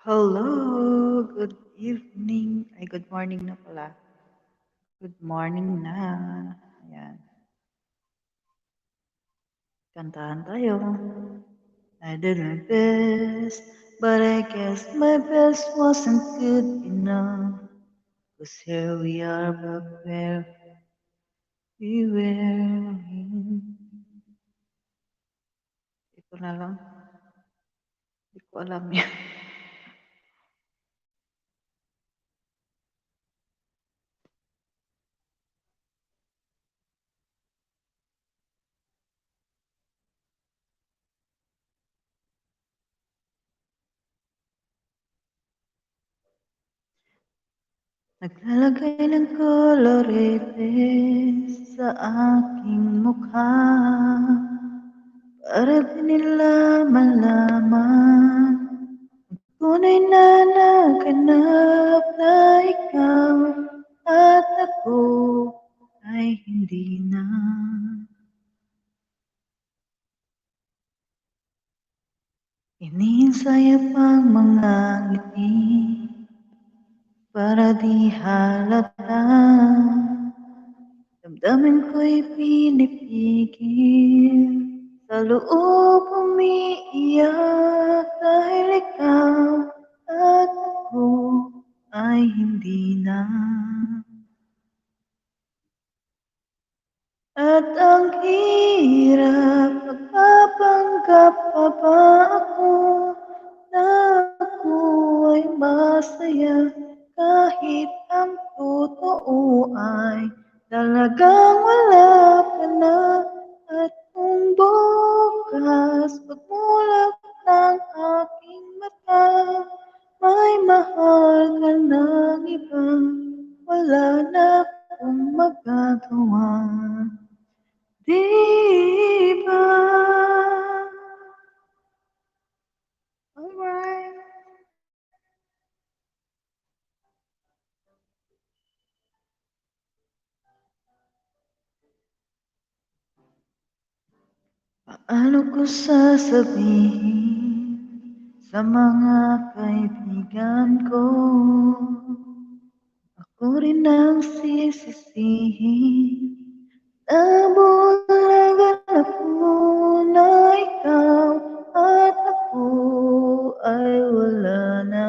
Hello, good evening. Ay, good morning na pala. Good morning na. Ayan, kantahan tayo. I did my best, but I guess my best wasn't good enough. 'Cause here we are back where we were. Ito na lang. Hindi ko alam yan. Naglalagay ng kolorete sa aking mukha para di nila malaman tunay na naganap na ikaw at ako ay hindi na. Iniinsaya pang mga ngiti para di halata. Damdamin ko'y pinipigil, sa loob umiiyak dahil ikaw at ako ay hindi na. At ang hirap, magpapanggap pa ba ako na ako ay masaya kahit ang totoo ay talagang wala ka na. At kung bukas pagmulat ng aking mata may mahal ka ng iba, wala na akong magagawa. Di ba? Alright. Paano ko sasabihin sa mga kaibigan ko? Ako rin ang sisisihin na bulagan ako na ikaw at ako ay wala na.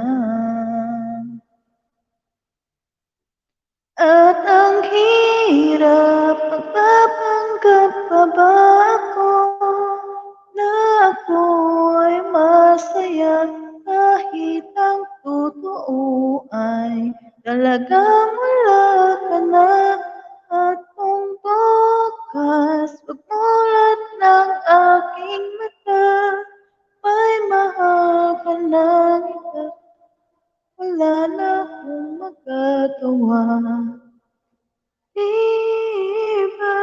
At ang hirap, magpapanggap pa ba ako na ako ay masaya kahit ang totoo ay talagang wala ka na. At kung bukas pagmulat ng aking mata may mahal ka ng iba, wala na akong magagawa. Di ba?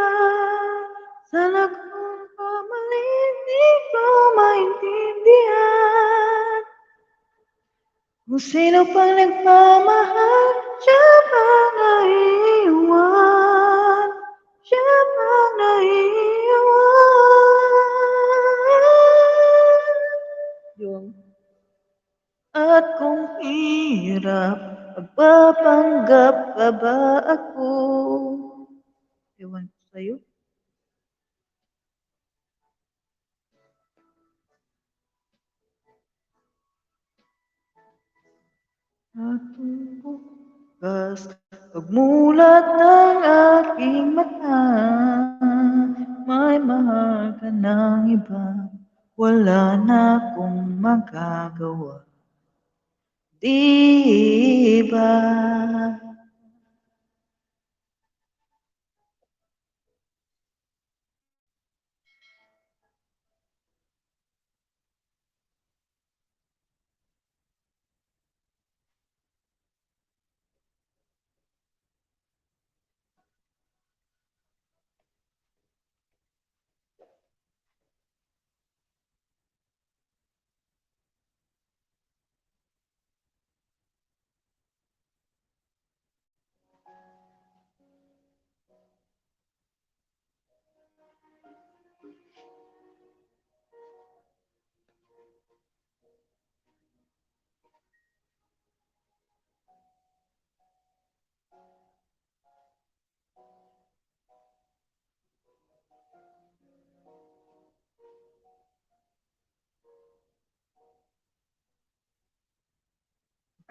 Sana kung pamalit di ko maintindihan kung sino pang nagmamahal, siya pang naiiwan, siya pang naiiwan. Yung at kung hirap, magpapanggap pa ba ako? Ewan ko sa'yo. At kung bukas, pagmulat ng aking mata, may mahal ka ng iba, wala na akong magagawa. Di ba?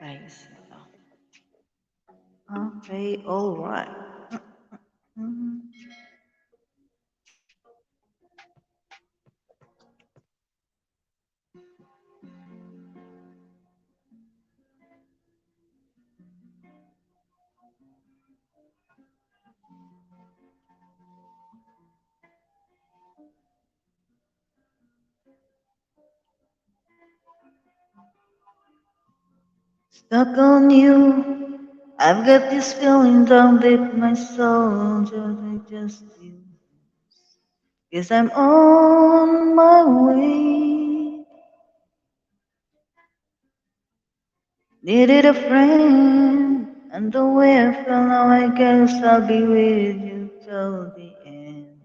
Ayos ito. Okay, alright. Stuck on you. I've got this feeling down deep my soul, just you. Guess I'm on my way. Needed a friend, and the way I feel now, I guess I'll be with you till the end.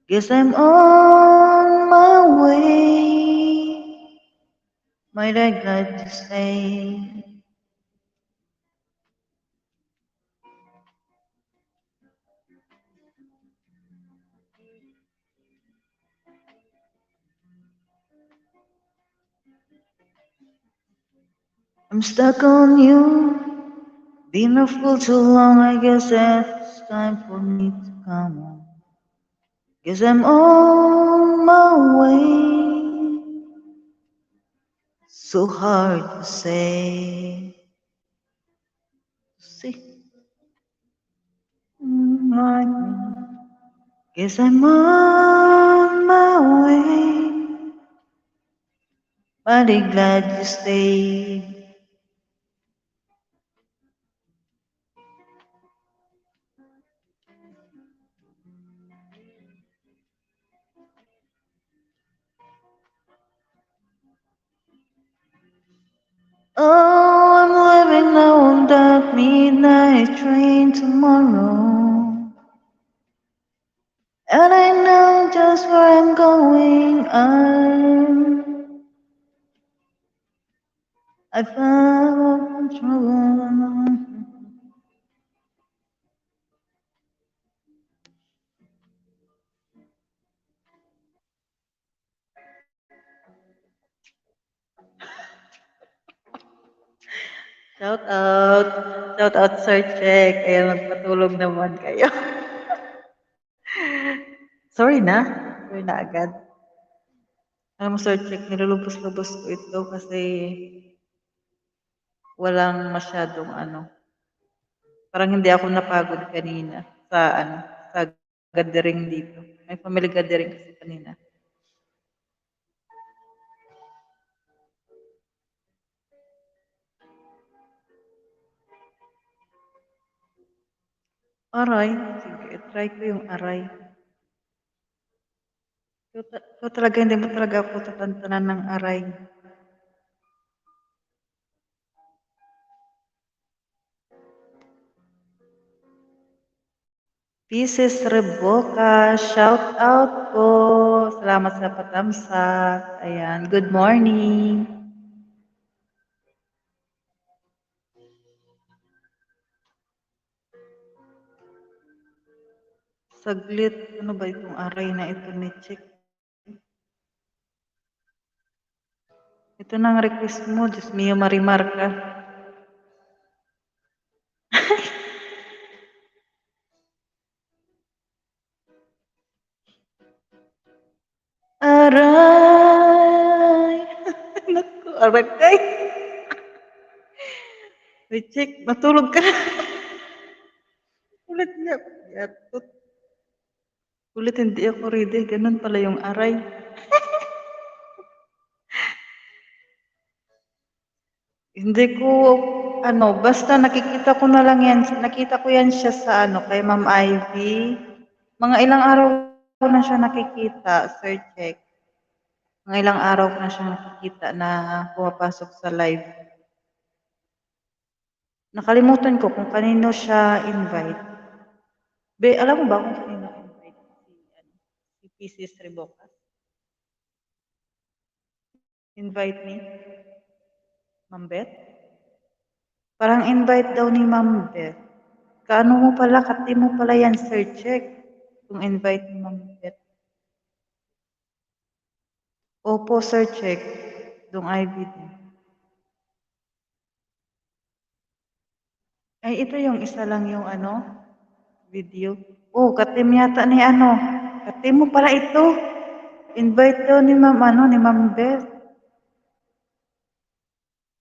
Guess I'm on my way. Might I glad to say, I'm stuck on you. Been a fool too long, I guess it's time for me to come on. Guess I'm on my way. So hard to say. See, like me. Guess I'm on my way. Mighty glad you stayed. Oh, I'm living now on that midnight train tomorrow. And I know just where I'm going. I found control. Shout out. Shout out, Sir Check. Kaya magpatulog naman kayo. Sorry na. Sorry na agad. Alam mo, Sir Check, nilulubos-lubos ko ito kasi walang masyadong ano. Parang hindi ako napagod kanina sa ano, sa gathering dito. May family gathering kasi kanina. Aray. Sige, try ko yung aray. Ikaw talaga, hindi mo talaga ako tatantanan ng aray. Pieces Reboca, shout out po. Salamat sa patamsak. Ayan, good morning. Saglit, ano ba itong aray na ito ni Chick? Ito na ang request mo, Diyos mio, Marimar ka. Aray! Naku, aragay. Wait, Chick, matulog ka na. Ulit niya. Yatot. Ulit hindi ako ready. Ganun pala yung aray. Hindi ko, ano, basta nakikita ko na lang yan. Nakita ko yan siya sa, ano, kay Ma'am Ivy. Mga ilang araw ko na siya nakikita, Sir Check. Mga ilang araw ko na siya nakikita na pumapasok sa live. Nakalimutan ko kung kanino siya invite. Be, alam mo ba kung kanino invite si Pieces Reboca? Invite me? Ma'am Beth? Parang invite daw ni Ma'am Beth. Kaano mo pala, kati mo pala yan, Sir Check. Kung invite ni Ma'am Beth. Opo, Sir Check. Dong Ivy din. Ay, ito yung isa lang yung ano, video. Oh, katim yata ni ano. Katim mo pala ito. Invite daw ni Ma'am ano, ni Ma'am Beth.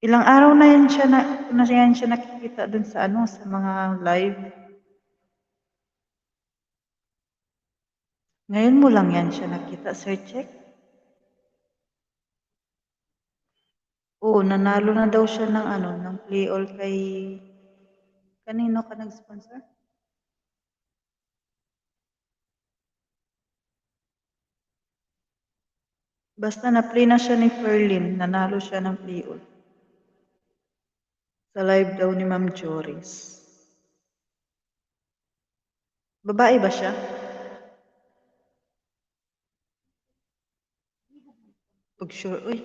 Ilang araw na yan siya na yan siya nakikita dun sa ano, sa mga live. Ngayon mo lang yan siya nakita, Sir Check? Oo, nanalo na daw siya ng ano, ng play all kay kanino ka nag-sponsor? Basta na-play na siya ni Ferlin, nanalo siya ng play all. Sa live daw ni Ma'am Joris. Babae ba siya? Pag sure, uy.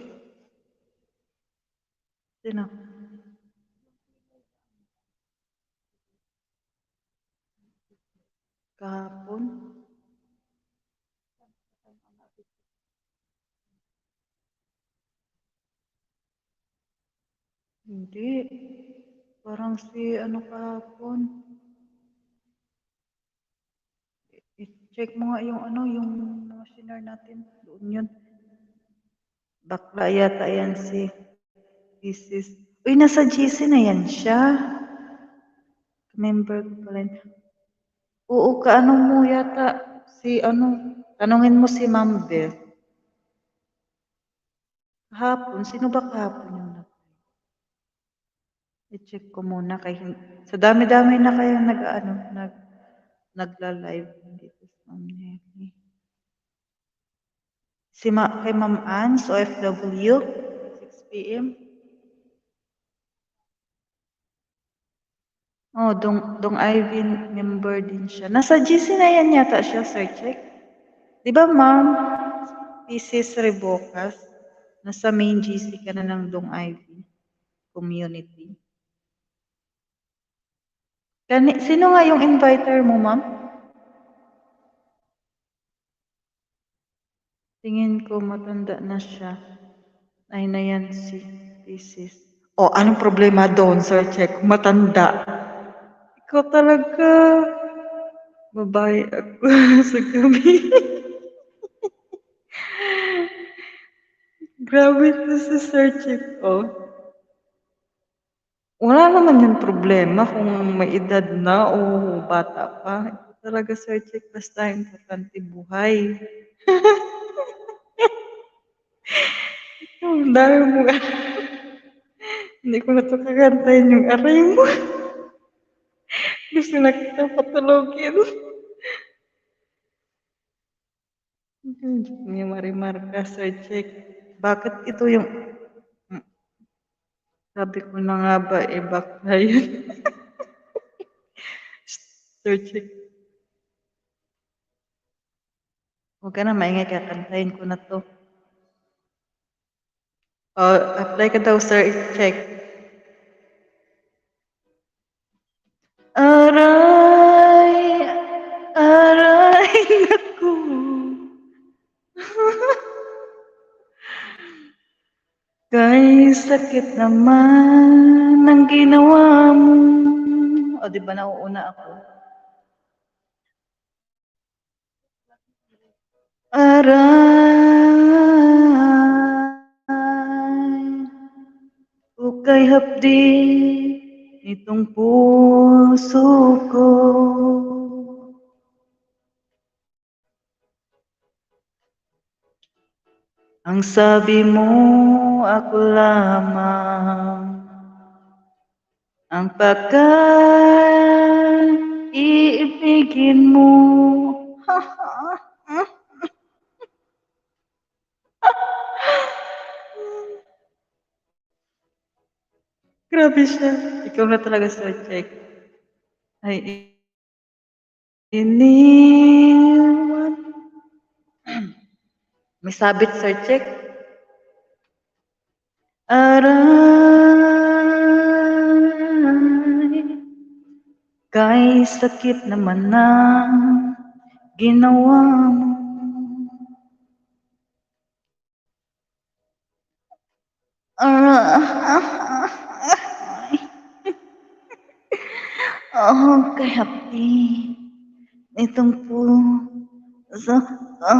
Sino? Kahapon? Hindi. Parang si ano kahapon. I-check mo nga yung ano, yung mga shinare natin. Doon yun. Bakla yata yan si Isis. Uy, nasa GC na yan siya. Member ko pala. Oo, kaano mo yata si ano, tanungin mo si Ma'am Beth. Kahapon, sino ba kahapon yung i-check ko muna kay sa dami-dami na kayong nag-ano, nagla-live dito sa Ma'am Nelly. Kay Ma'am Ann, sa OFW, 6 p.m. Oh, Dong Ivan member din siya. Nasa GC na yan yata siya, Sir Check. Di ba, Ma'am? Pieces Revocas. Nasa main GC ka na ng Dong Ivy community. Sino nga yung inviter mo, Ma'am? Tingin ko matanda na siya. Ay na yan si Pieces. Oh, anong problema doon, Sir Check? Matanda. Ikaw talaga. Babae ako sa gabi. Grabe to si Sir Check, oh. Wala naman yung problema kung may edad na o bata pa. Ito talaga, Sir Check, basta importante buhay. Ang dami mo. Hindi ko na ito kakantayin yung aray mo. Gusto na kita patulogin. May marimar ka, Sir Check. Bakit ito yung... Sabi ko na nga ba, bakla yun. Sir Check. Huwag ka na maingay, kakantayin ko na to. Apply ka daw, Sir Check. Aray, aray, naku. Kay sakit naman ng ginawa mo. O, di ba nauuna ako? Aray, ukay hapdi itong puso ko. Ang sabi mo, ako lamang ang pagka-iibigin mo. Grabe siya. Ikaw na talaga, Sir Check. Ay, iniwan. May sabit, Sir Check. Aray, kay sakit naman ng ginawa mo. Aray, kay hapdi nitong puso ko.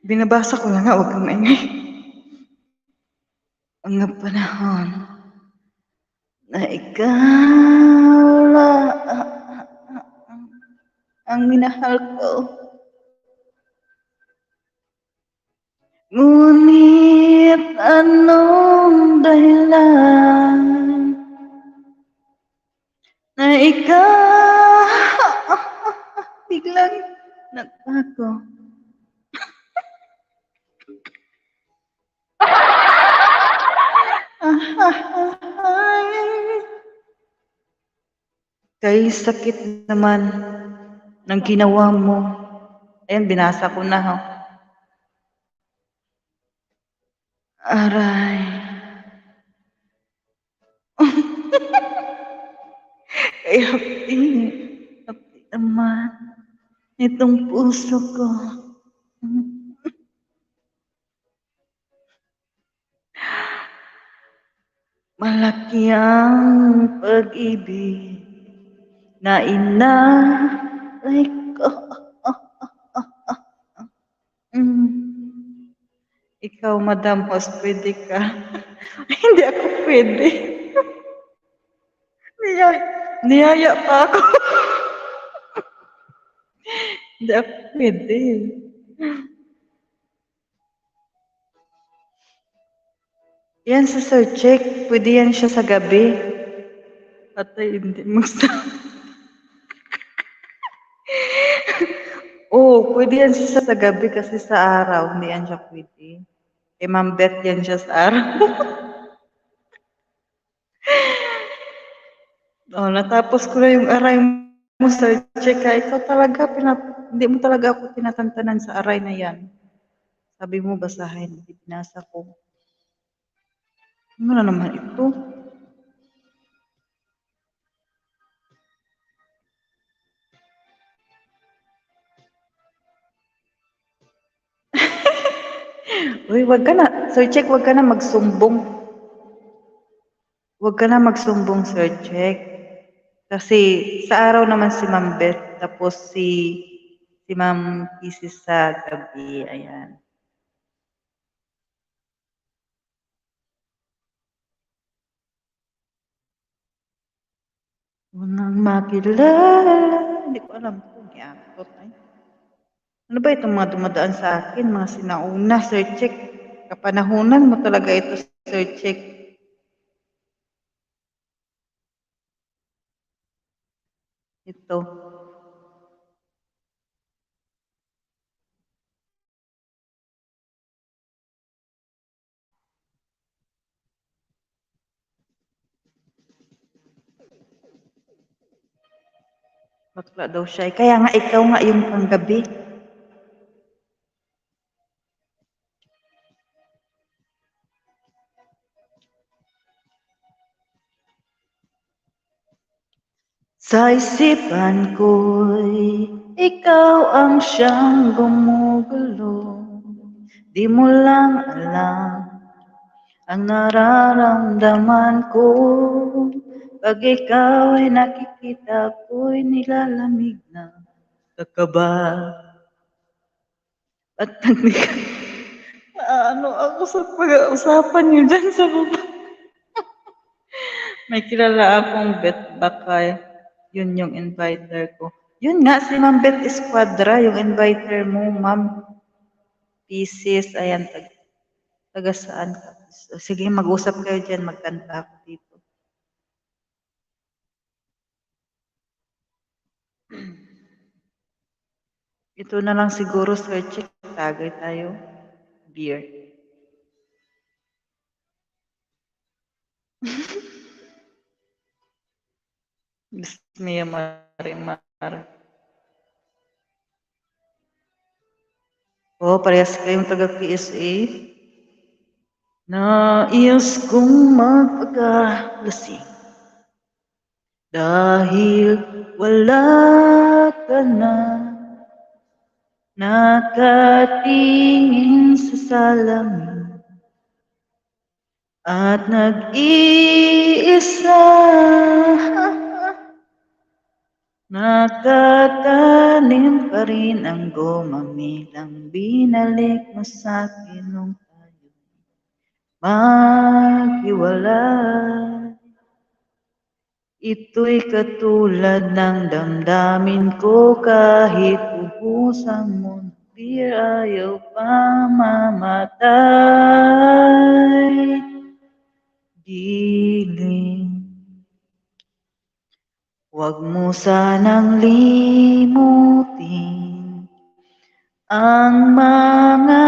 Binabasa ko na nga, huwag kang maingay. Mga panahon na ikaw ang minahal ko. Ngunit anong dahilan na ikaw biglang nagbago? Kay sakit naman ng ginawa mo. Ayan, binasa ko na, ha. Aray. Kay hapdi naman itong puso ko. Malaki ang pag-ibig na inalay ko. Ikaw, Madam Host, pwede ka. Hindi ako pwede. Niyaya pa ako. Hindi ako pwede. Yan sa Sir Check, pwede yan siya sa gabi. Patay, hindi magsa. Oo, pwede yan siya sa gabi kasi sa araw, hindi yan siya pwede. Eh, Ma'am Beth yan siya sa araw. Natapos ko na yung aray mo, Sir Check. Ikaw talaga, hindi mo talaga ako tinatantanan sa aray na yan. Sabi mo, basahin. Binasa ko. Ano na naman ito? Uy, wag ka na. Sir Check, wag ka na magsumbong. Wag ka na magsumbong, Sir Check. Kasi sa araw naman si Ma'am Beth, tapos si Ma'am Isis sa gabi. Ayan. Unang makilala. Hindi ko alam kung iakot ay. Ano ba itong mga dumadaan sa akin? Mga sinauna, Sir Check. Kapanahunan mo talaga ito, Sir Check. Ito. Bakla daw siya. Kaya nga ikaw nga yung panggabi. Sa isipan ko'y ikaw ang siyang gumugulo. Di mo lang alam ang nararamdaman ko. Pag ikaw ay nakikita ko'y nilalamig na kakaba. At ano ako sa pag-uusapan niyo dyan sa baba. May kilala akong Bet Bakay. Yun yung inviter ko. Yun nga, si Ma'am Beth Esquadra, yung inviter mo, Ma'am Pieces. Ayan, taga saan ka? Sige, mag-usap kayo dyan, magkanta ako dito. Ito na lang siguro, Sir Check. Tagay tayo. Beer. Bismillah Marimar. Oh, parehas kayong taga-PSA. Nais kong magpagalasing dahil wala ka na nakatingin sa salamin. at nag-iisa. Nakatanim pa rin ang gumamilang binalik mo sa'kin nung tayo maghiwalay. Ito'y katulad ng damdamin ko kahit ubusan mo ng beer ayaw pa mamatay. Giling, huwag mo sanang limutin ang mga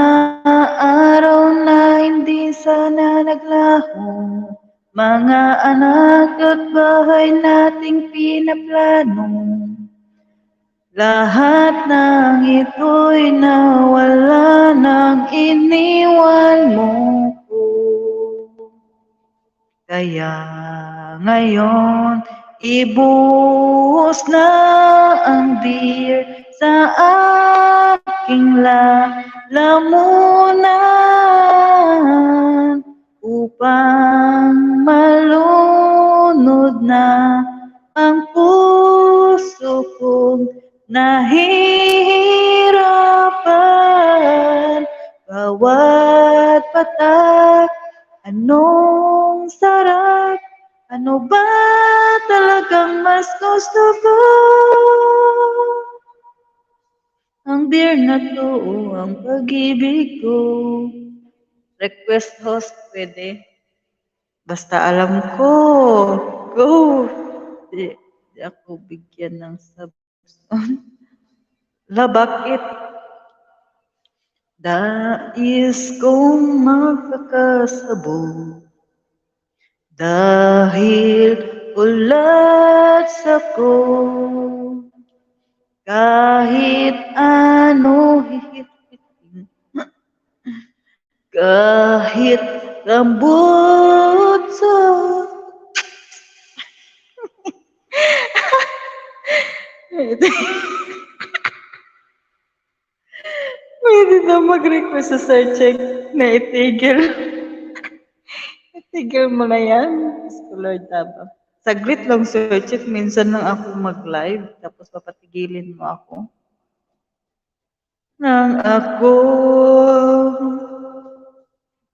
araw na hindi sana naglaho, mga anak at bahay nating pinaplano. Lahat ng ito'y nawala nang iniwan mo ko. Kaya ngayon, ibuhos na ang beer sa aking lalamunan upang malunod na ang puso kong nahihirapan. Bawat patak, anong sarap, ano ba talagang mas gusto ko? Ang beer na to o ang pag-ibig ko. Request host, pwede. Basta alam ko. Go! Di ako bigyan ng subson. Bakit? Dais kong magpakasabog dahil ulat ako. Kahit ano hihit-hitin, kahit lambot sa pwede na mag-request sa side check na itigil. Itigil mo na yan. Diyos ko Lord, tama. Saglit lang sir check, minsan lang ako mag-live, tapos papatigilin mo ako. Nang ako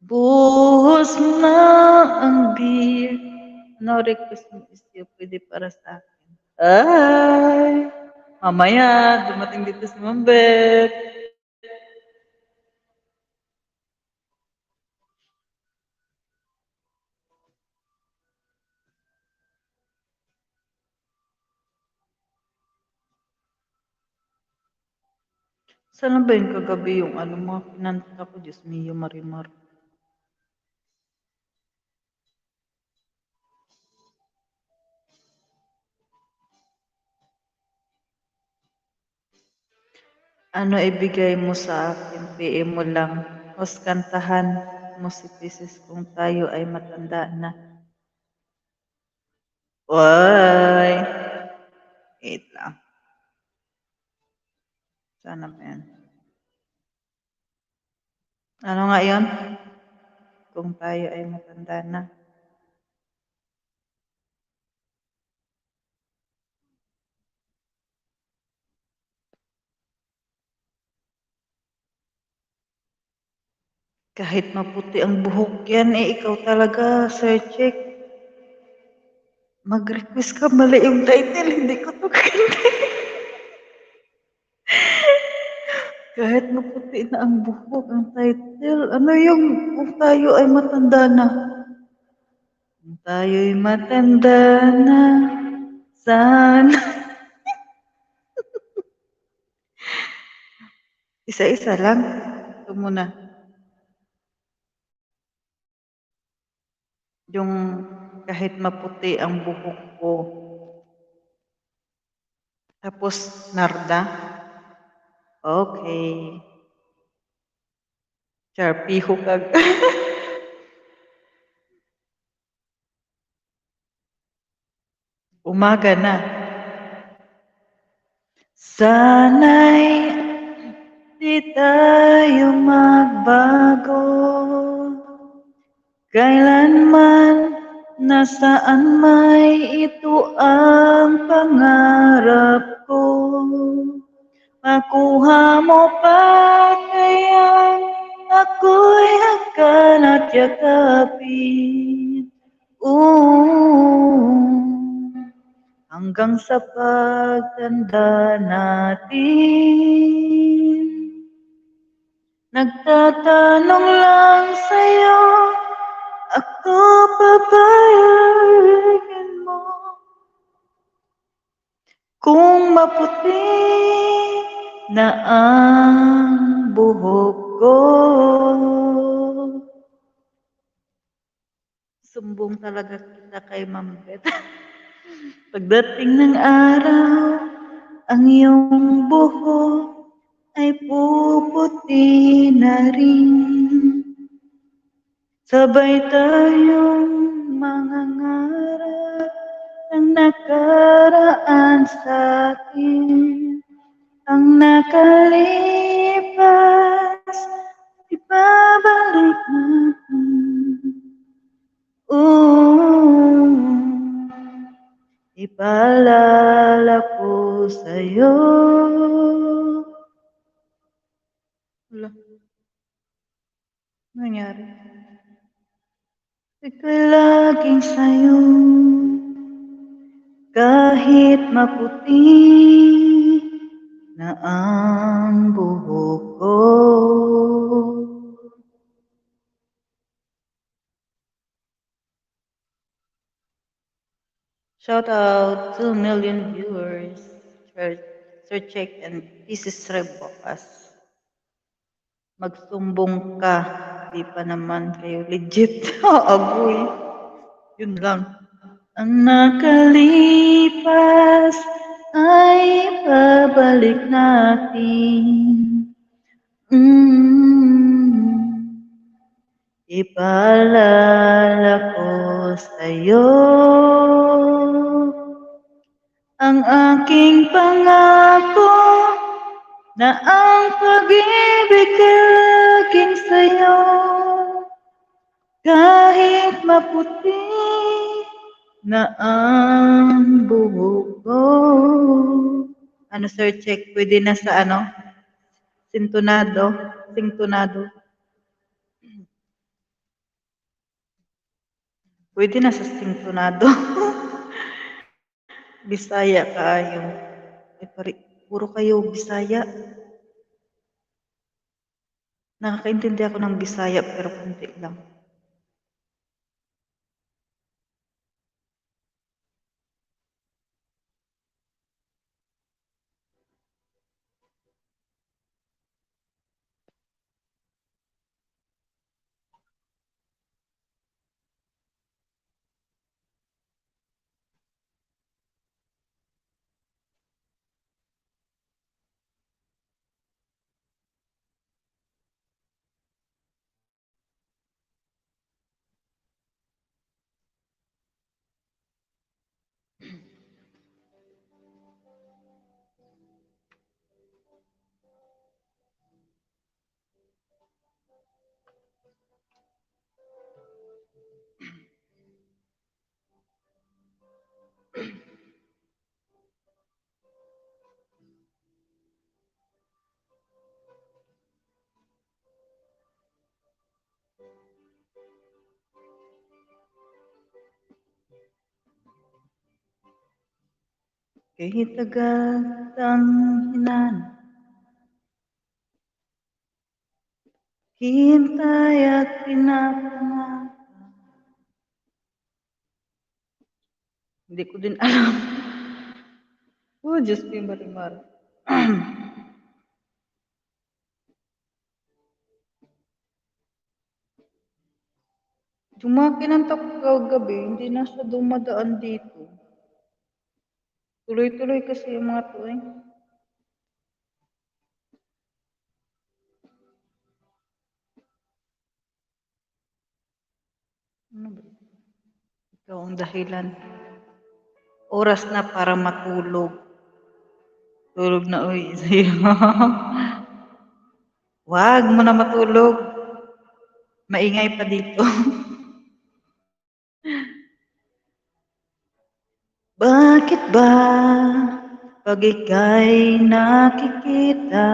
buhos na ang beer. No request mo is pwede para sa akin. Ay! Mamaya, dumating dito si Mambet. Saan ba yung kagabi yung ano mga pinanta ko? Diyos mio, Marimar. Ano ibigay mo sa akin? PM mo lang. Mas kantahan mo si Pisces kung tayo ay matanda na. Why? Wait lang. Sana ba yan? Ano nga yun? Kung tayo ay matanda na. Kahit maputi ang buhok yan, ikaw talaga, Sir Check. Mag-request ka, mali yung title, hindi ko to kakanta. Kahit maputi na ang buhok, ang title, ano yung kung tayo ay matanda na? Kung tayo'y matanda na, sana. Isa-isa lang. Ito muna. Yung kahit maputi ang buhok ko. Tapos, Narda. Okay. Sharpie kag. Umaga na. Sana'y di tayo magbago. Kailanman, nasaan may ito ang pangarap ko. Makuha mo pa kaya ako'y hanggan at yakapin. Hanggang sa pagtanda natin. Nagtatanong lang sa'yo, ako papayagan mo kung maputi na ang buhok ko. Sumbong talaga kita kay Ma'am Beth. Pagdating ng araw, ang iyong buhok ay puputi na rin. Sabay tayong mangangarap ng nakaraan sa atin. Ang nakalipas, ibabalik natin. Ipaalala ko sa'yo. Wala. Nangyari. Ika'y laging sa'yo. Kahit maputi na ang buhok ko. Shout out 2 million viewers. Sir Check and this is Rebokas. Magsumbong ka. Di pa naman kayo legit. Agoy. Yun lang. Ang nakalipas ay babalik natin. Ipaalala ko sa'yo ang aking pangako na ang pag-ibig laging sa'yo kahit maputi na ang buhok ko. Ano, Sir Check? Pwede na sa ano? Sintonado? Pwede na sa sintonado. Bisaya kayo. Puro kayo Bisaya. Nakakaintindi ako ng Bisaya pero kunti lang. Kahit agad ang hinan, hintay at pinapangaka. Hindi ko din alam. Oh, Diyos ko yung marimar. Dumakinantak gabi, hindi na siya dumadaan dito. Tuloy-tuloy kasi yung mga to eh. Ano ba? Ikaw ang dahilan. Oras na para matulog. Tulog na, uy. Wag mo na matulog. Maingay pa dito. Bakit ba pag ika'y nakikita,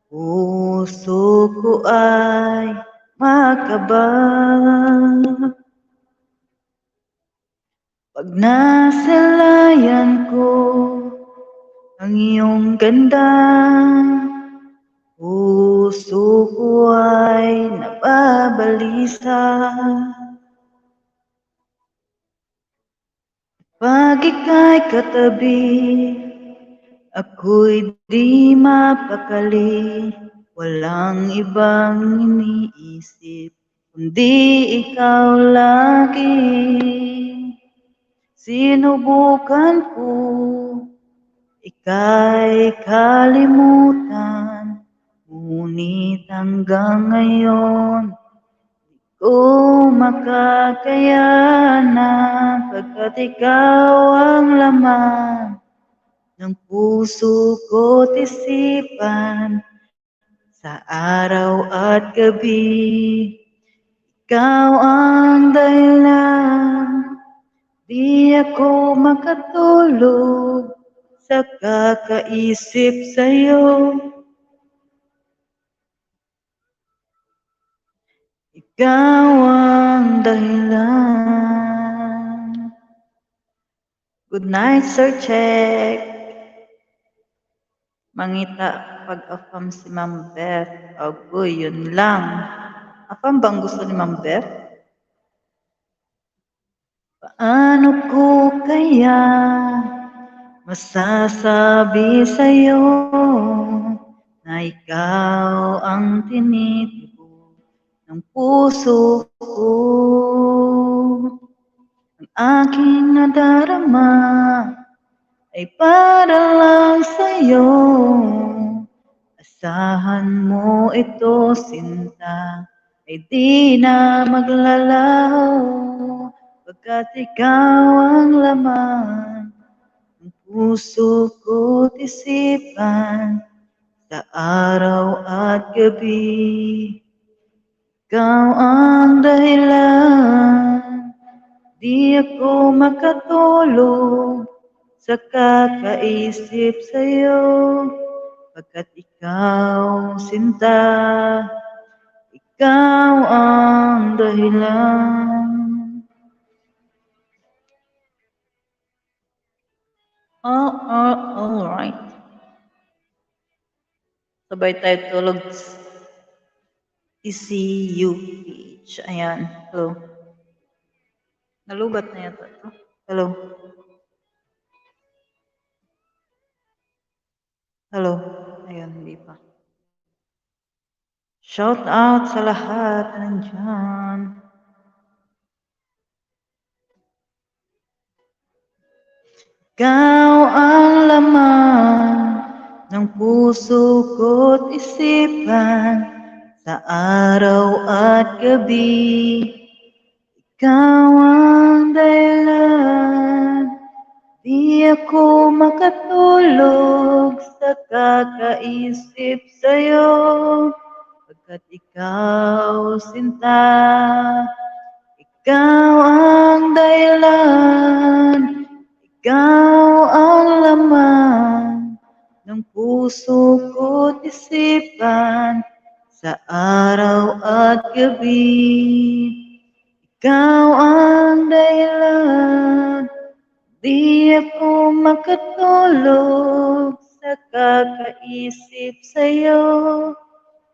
puso ko ay makaba? Pag nasalayan ko ang iyong ganda, puso ko ay nababalisa. Pag ika'y katabi, ako'y di mapakali, walang ibang iniisip, kundi ikaw lagi. Sinubukan ko, ika'y kalimutan, ngunit hanggang ngayon, ko makakayanan, pagkat ikaw ang laman ng puso ko't isipan, sa araw at gabi. Ikaw ang dahilan, di ako makatulog sa kakaisip sa'yo. Ikaw ang dahilan. Good night, Sir Check. Mangita pag-afam si Ma'am Beth. Agoy, yun lang. Afam bang gusto ni Ma'am Beth? Paano ko kaya masasabi sa'yo na ikaw ang tinitibo ng puso ko? Ang aking nadarama ay para lang sa'yo. Asahan mo ito, sinta, ay di na maglalaho, pagkat ikaw ang laman ng puso ko't isipan, sa araw at gabi. Ikaw ang dahilan, di ako makatulog sa kakaisip sa'yo, pagkat ikaw, sinta, ikaw ang dahilan. Alright. Sabay tayo tulog. ECUPH. Ayan. Hello. Nalubat na yata ito. Hello. Hello. Ayun, hindi pa. Shout out sa lahat na nandyan. Ikaw ang laman ng puso ko't isipan, sa araw at gabi. Ikaw ang dahilan, di ako makatulog sa kakaisip sa'yo, pagkat ikaw, sinta, ikaw ang dahilan, ikaw ang laman ng puso ko't isipan, sa araw at gabi. Ikaw ang dahilan, di ako makatulog sa kakaisip sa'yo,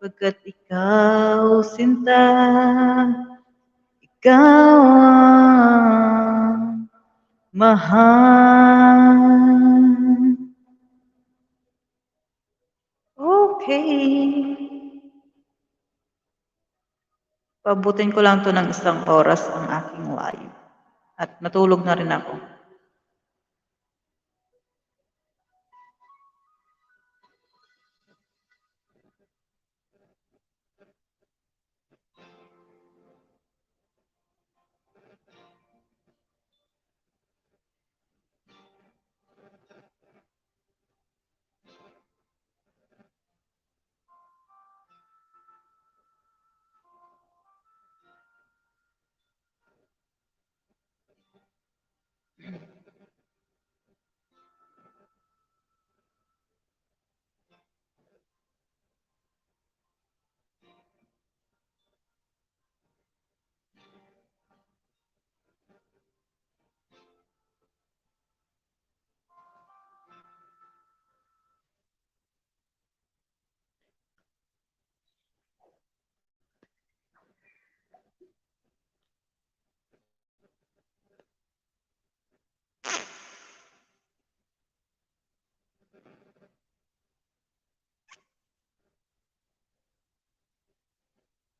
pagkat ikaw, sinta, ikaw ang mahal. Okay. Pabutin ko lang to ng 1 oras ang aking live. At natulog na rin ako.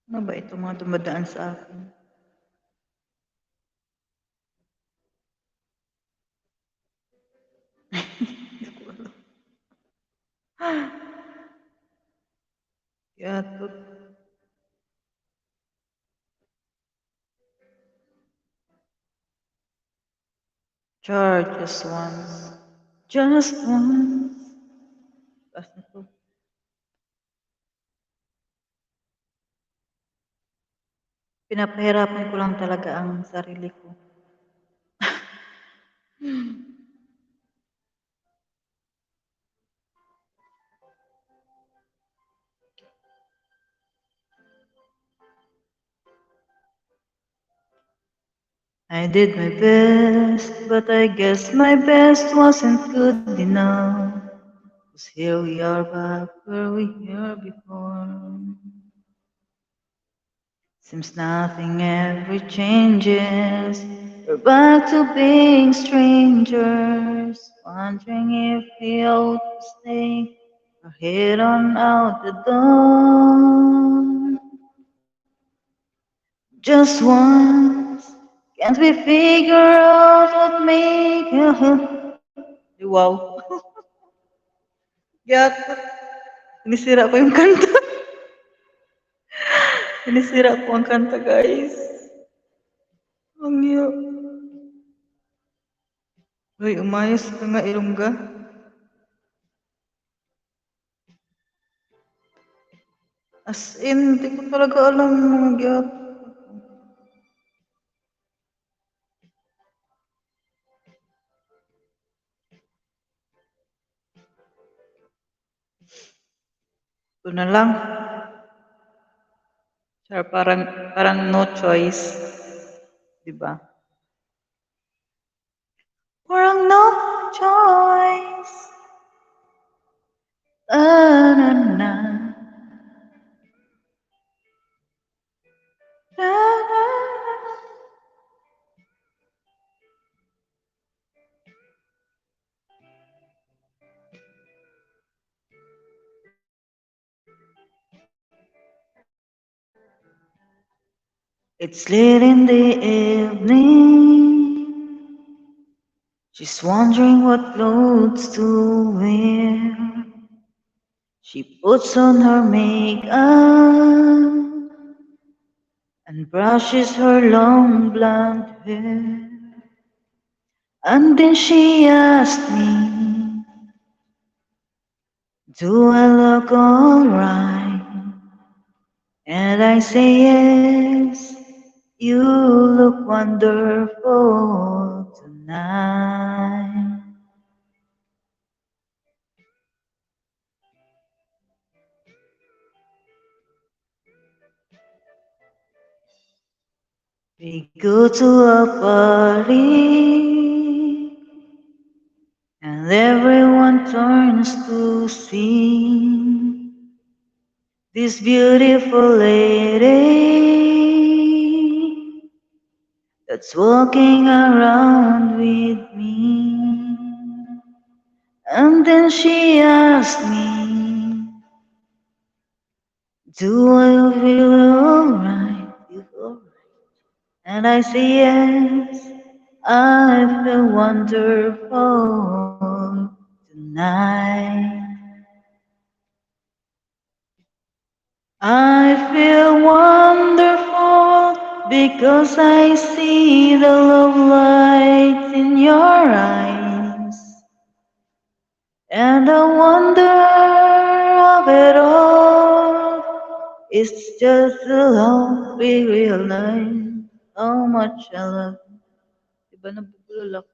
Ano ba itong mga dumadaan sa akin? Hindi ko alam. Yatot. Char, just once. Just once. Taas na to. Pinapahirapan ko lang talaga ang sarili ko. I did my best, but I guess my best wasn't good enough. 'Cause here we are back where we were before. Seems nothing ever changes. We're back to being strangers, wondering if we ought to stay or head on out the door. Just once, can't we figure out what make wow. Yak. Sinisira ko yung kanta. Sinisira ko ang kanta, guys. Ang iyo. Uy, umayos ka nga, Ilongga. As in, hindi ko talaga alam mga gyat. Ito na lang. Sir, parang no choice. Diba? Parang no choice. Na, na. Na, na. It's late in the evening. She's wondering what clothes to wear. She puts on her makeup and brushes her long blonde hair. And then she asked me, do I look alright? And I say yes, you look wonderful tonight. We go to a party and everyone turns to see this beautiful lady that's walking around with me. And then she asked me, do I feel alright? And I say yes, I feel wonderful tonight. I feel wonderful because I see the love light in your eyes. And the wonder of it all is just the love we realize how much I love you. Diba nabubulol ako?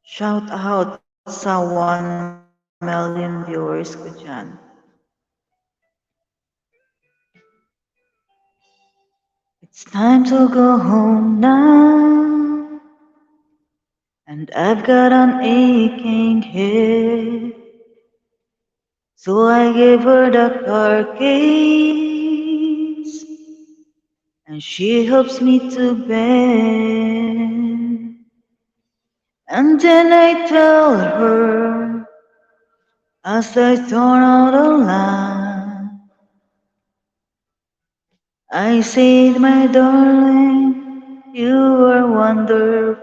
Shout out sa 1 million viewers ko dyan. It's time to go home now, and I've got an aching head. So I gave her the car keys and she helps me to bed. And then I tell her as I turn out the light, I said, my darling, you are wonderful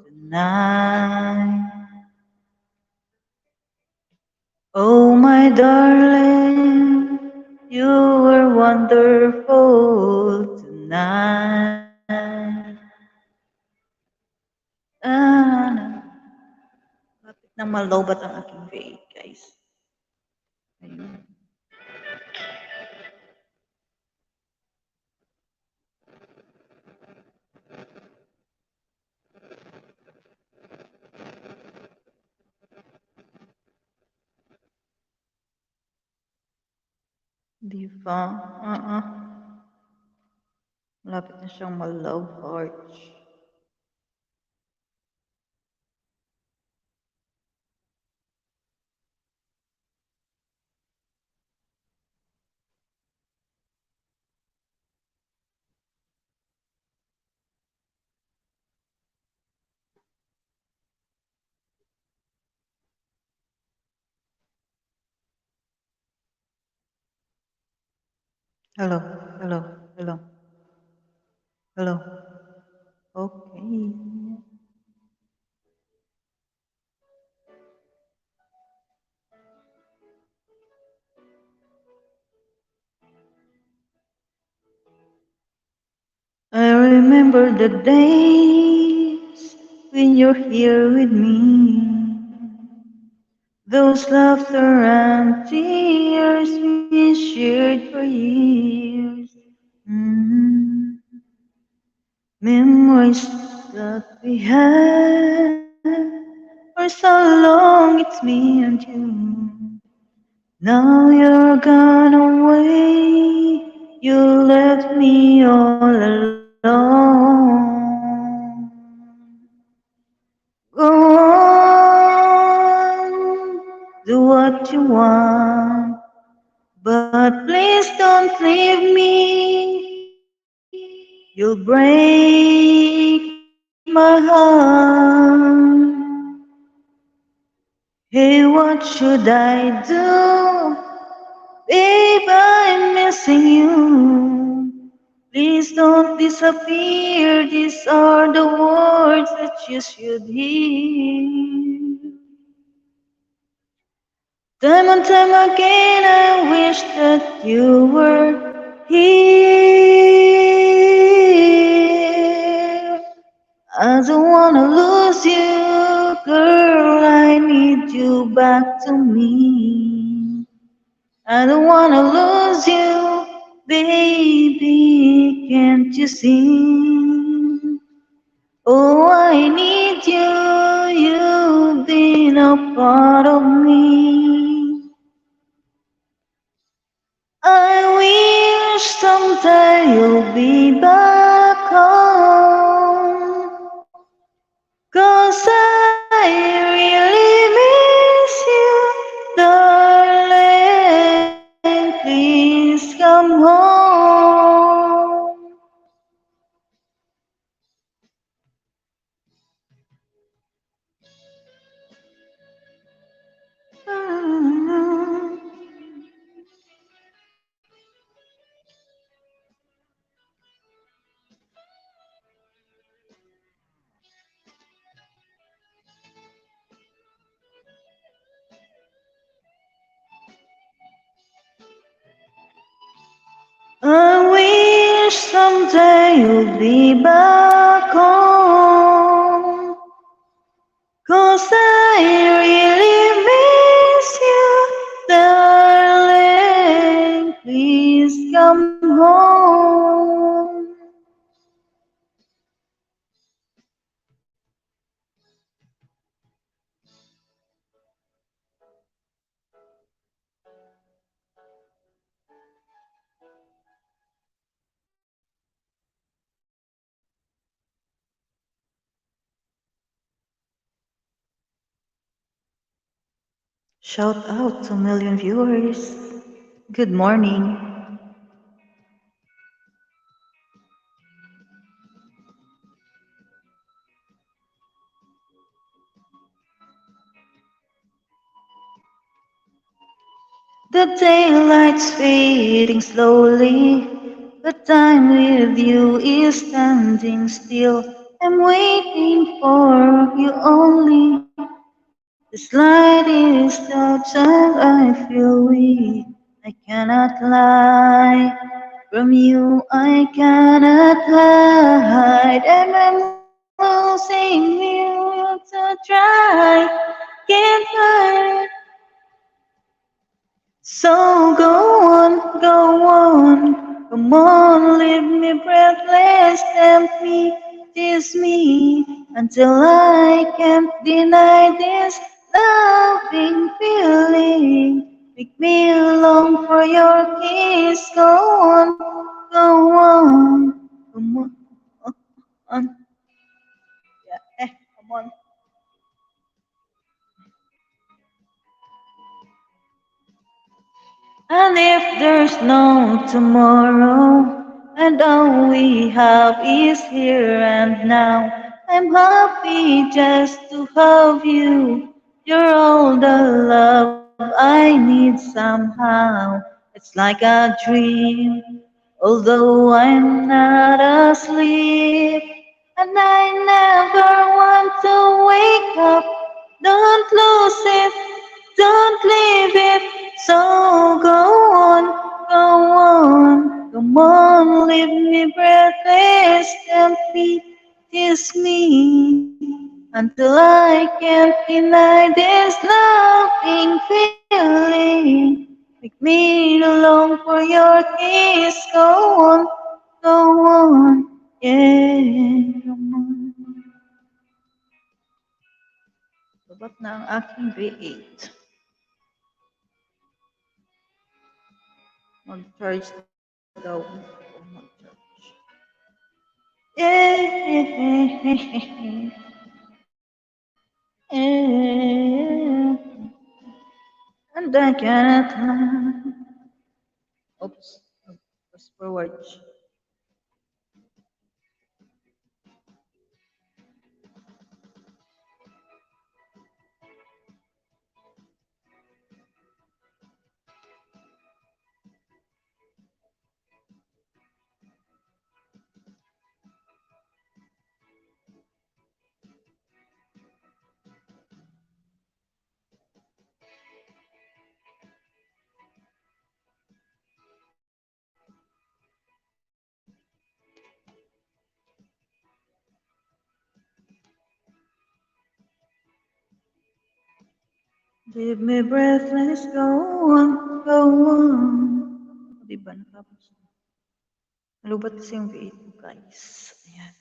tonight. Oh, my darling, you are wonderful tonight. Ah, lapit nang malobat ang aking vape, guys. Ayun. Di ba? Malapit na siyang ma-love hearts. Hello, hello, hello, hello. Okay. I remember the days when you're here with me. Those laughter and tears we shared for years. Mm. Memories that we had for so long, it's me and you. Now you're gone away, you left me all alone. Go on, do what you want, but please don't leave me. You'll break my heart. Hey, what should I do? Babe, I'm missing you. Please don't disappear. These are the words that you should hear. Time and time again, I wish that you were here. I don't wanna lose you, girl. I need you back to me. I don't wanna lose you, baby. Can't you see? Oh, I need you. You've been a part of me. I wish someday you'll be back home. 'Cause I really miss you, darling. Please come home. I wish someday you'll be back home. 'Cause I really miss you, darling. Please come home. Shout out to million viewers. Good morning. The daylight's fading slowly. The time with you is standing still. I'm waiting for you only. This light is touch and I feel weak. I cannot lie from you. I cannot hide. I'm losing you to try. Can't hide it. So go on, come on, leave me breathless, tempt me, tease me, until I can't deny this loving feeling. Make me long for your kiss, go on, come on, yeah, come on. And if there's no tomorrow, and all we have is here and now, I'm happy just to have you. You're all the love I need somehow. It's like a dream, although I'm not asleep. And I never want to wake up. Don't lose it, don't leave it. So come on, leave me breathless, tempt me, kiss me, until I can't deny this loving feeling. Make me long for your kiss, go on, yeah, come on. Sabat na ang aking V8. Mag-charge daw. Mag-charge. Yeah. Yeah. And I cannot. Oops. Fast forward. Leave me breathless, go on. Di ba nakapos? Nalubat kasi yung V8 ko, guys. Ayan.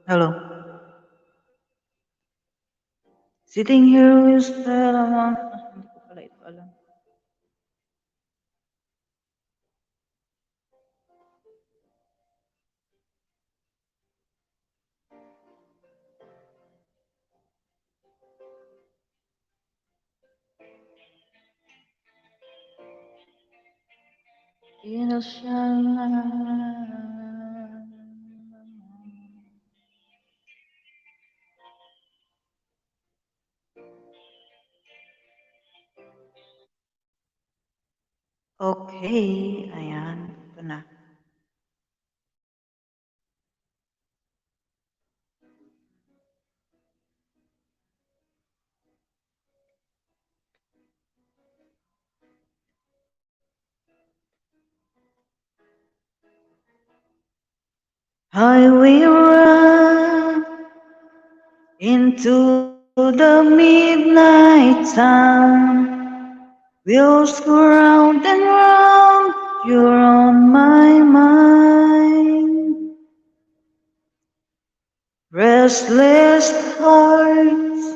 Hello. Sitting here with Stella Monk. Hindi ko pala ito alam. Okay, ayan, ito na. I will run into the midnight sun wheels go round and round, you're on my mind. Restless hearts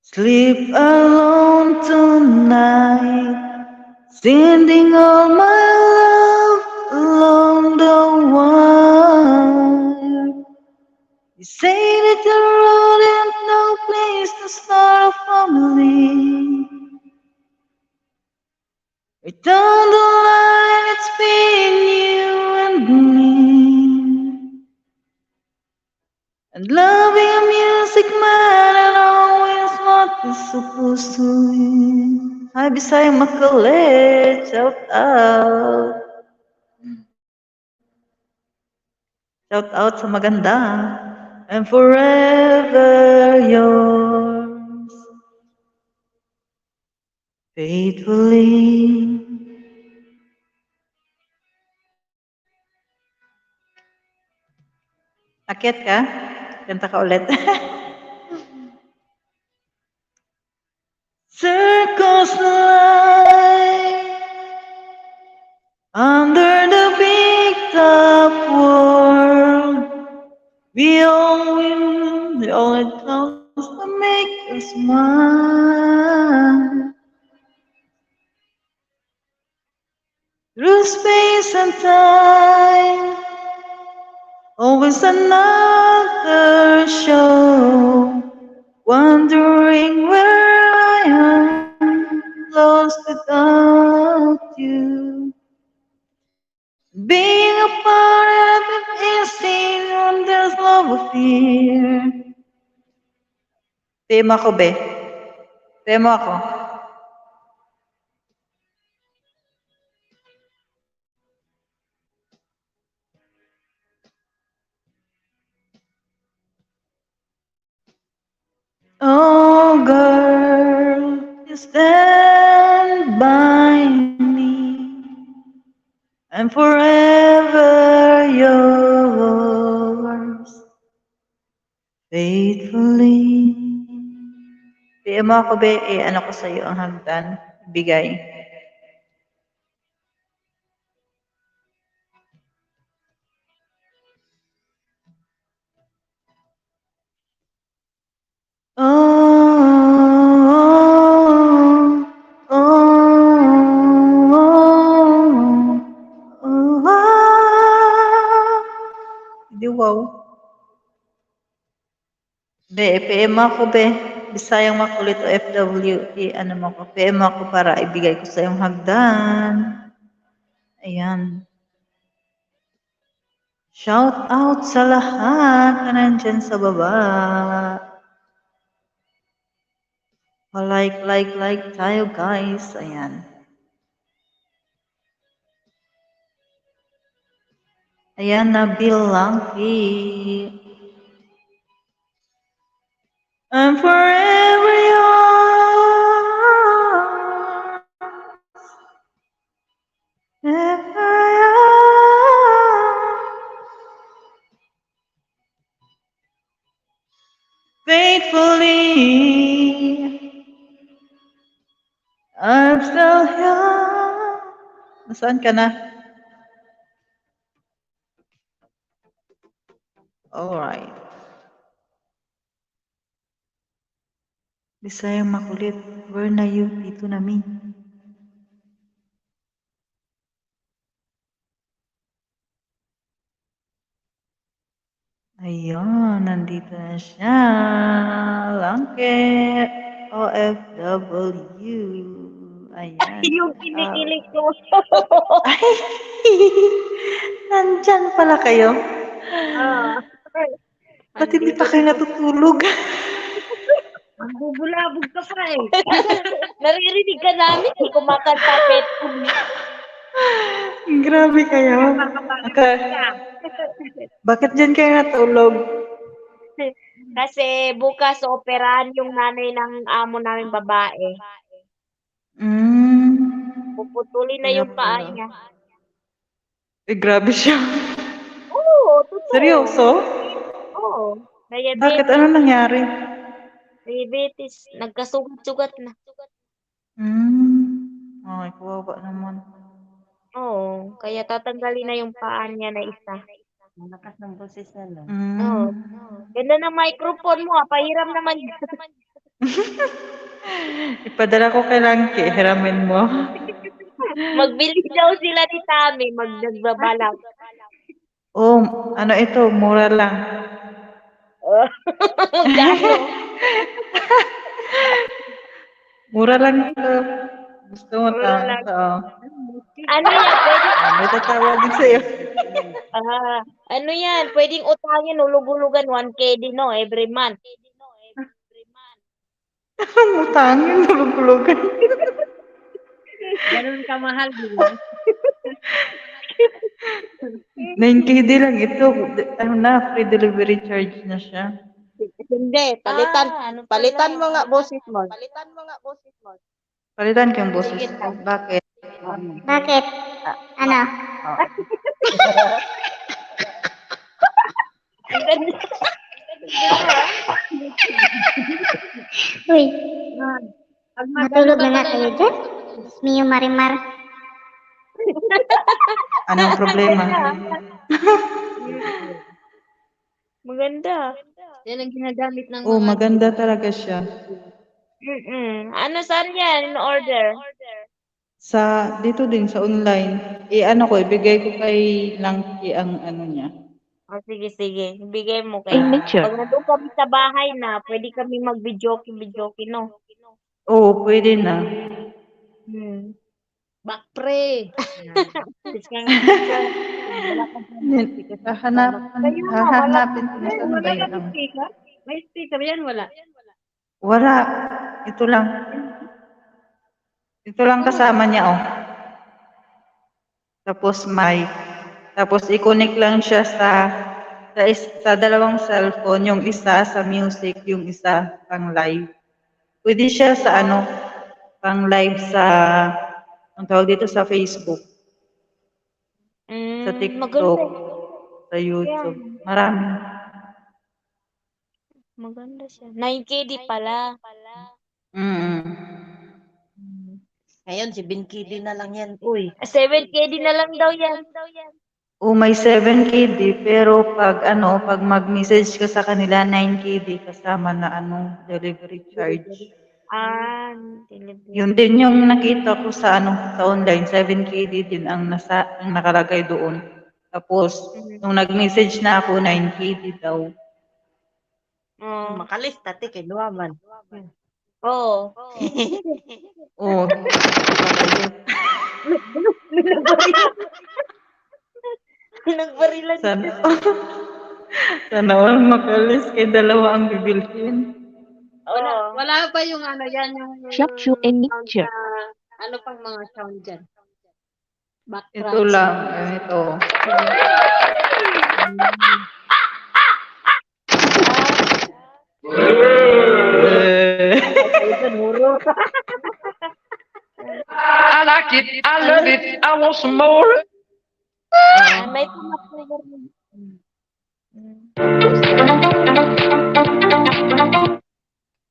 sleep alone tonight, sending all my love along the wire. You say that the road ain't no place to start a family. Return the line, it's been you and me. And loving music man and always what is supposed to be. Hi, Bisayang Makulit, shout out. Shout out sa maganda. And forever yours. Faithfully. Akyat ka? Kanta ka ulit. Circles lie under the big top world. We all win, the only counts to make us smile. Through space and time, always another show. Wondering where I am, lost without you. Being a part of it is seen when there's love or fear. Tema ko, be. Tema ako. Oh, girl, you stand by me. I'm forever yours. Faithfully. PM mo ako, be, ano ko sa'yo ang hagdan. Bigay. Di wow. Be, PM ako, be. Bisayang Makulit o FW. Ano mo ko. PM ako para ibigay ko sa iyong hagdan. Ayan. Shout out sa lahat na nandyan sa baba. Like tayo, guys. Ayan. Ayan, Nabil Langki. I'm forever yours. Ever yours. Faithfully. I'm still here. Nasaan ka na? Alright. Bisayang Makulit, where na you? Dito na mi. Ayun, nandito na siya. Langke. OFW. Ayan. Yung kinikilig ko. Ay! Nandyan pala kayo. Ba't hindi pa kayo natutulog? Magbubulabog ka pa eh. Naririnig ka namin eh, kumakanta pet. Grabe kayo. Bakit dyan kayo natulog? Kasi bukas operahan yung nanay ng amo namin babae. Puputulin na Kaya yung paa pala. niya. Eh, grabe siya. Oo, totoo. Seryoso? Oo. Bakit? Diabetes. Ano nangyari? Diabetes. Nagkasugat-sugat na. Ay, kawawa naman. Oo. Kaya tatanggalin na yung paa niya na isa. Malakas ng boses na lang. Oo. Ganda ng microphone mo. Pahiram naman. Ipadala ko kay Langki, hiramin mo. Magbili daw sila ni Tami. Nagbabalak. Oh, ano ito, mura lang. Magkano? Mura lang ito. Gusto mo Mura ta? lang. Oo. Ano yan? Pwede, May tatawagin sa'yo. ano yan? Pwedeng utangin, hulug-hulugan 1K din, no? Every month. Utangin, tulog-tulogan. Ganun kamahal, di ba? 9KD lang ito. Ano na, free delivery charge na siya. Hindi. Palitan mo nga boses mo. Palitan ko yung boses ko. Bakit? Bakit? Ano? Ang ganda. Uy, Pag matulog na nga kayo dyan? Mio Marimar. Anong problema? Maganda. yan ang ginagamit ng Oh, mga maganda talaga siya. Ano, saan yan? In order? Dito din sa online. Ano ko, ibigay ko kay Langki ang ano niya. Oh, sige, sige. Bigay mo kay. Pag nandun kami sa bahay na, pwede kami mag-videoke, no? Oo, pwede na. bakpre. Hahanapin ko na saan ba yan. Speaker? May speaker yan, wala. Wala. Ito lang. Ito lang kasama niya, oh. Tapos mic. Tapos i-connect lang siya sa dalawang cellphone. Yung isa sa music, yung isa pang live. Pwede siya sa pang live ang tawag dito sa Facebook, sa TikTok, sa YouTube. Marami. Maganda siya. 9KD pala. Ngayon, si Binkidi na lang yan. Uy, 7KD na lang daw yan. O may 7KD, pero pag mag-message ka sa kanila, 9KD kasama na delivery charge. Delivery. Yun din yung nakita ko sa online, 7KD din ang nakalagay doon. Tapos, nung nag-message na ako, 9KD daw. makalis, tati, kay Luaman. Oo. Oh. Nagbarilan. Sana all makalis kay dalawa ang bibilhin. Wala pa yung yan, yung Shapshu and Nietzsche. ano pang mga sound dyan. Ito lang, ito. I like it, I love it, I want some more. May pumakuha rin.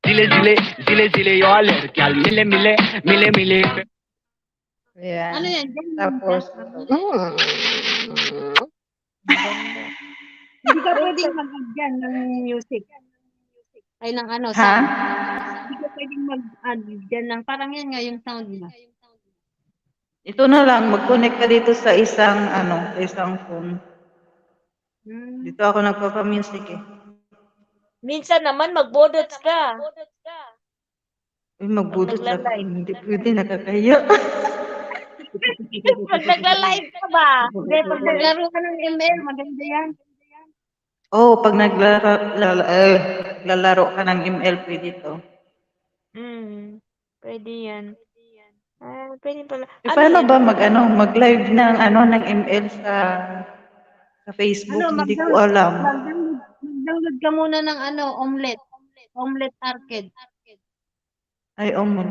Zile, yo alergia, mile. Ayan. Ano yan? Tapos, Hindi ka pwedeng mag-add dyan ng music. Ay, ng ha? sound. Hindi ka pwedeng mag-add dyan ng, parang yan nga yung sound mo. Ito na lang, mag-connect ka dito sa isang phone. Dito ako nagpapa-music eh. Minsan naman magbodots ka. Uy, magbudot ako. Hindi pwede, nakakaya. Pag nagla-live ka ba? Hindi, pag naglaro ka ng ML, maganda yan. Oh, pag naglalaro ka ng ML, pwede to. Pwede yan. Pwede pala. Paano ba mag-live ng ML sa Facebook? Hindi ko alam. Mag-download ka muna ng Omelette. Omelette Arcade. Ay, mo.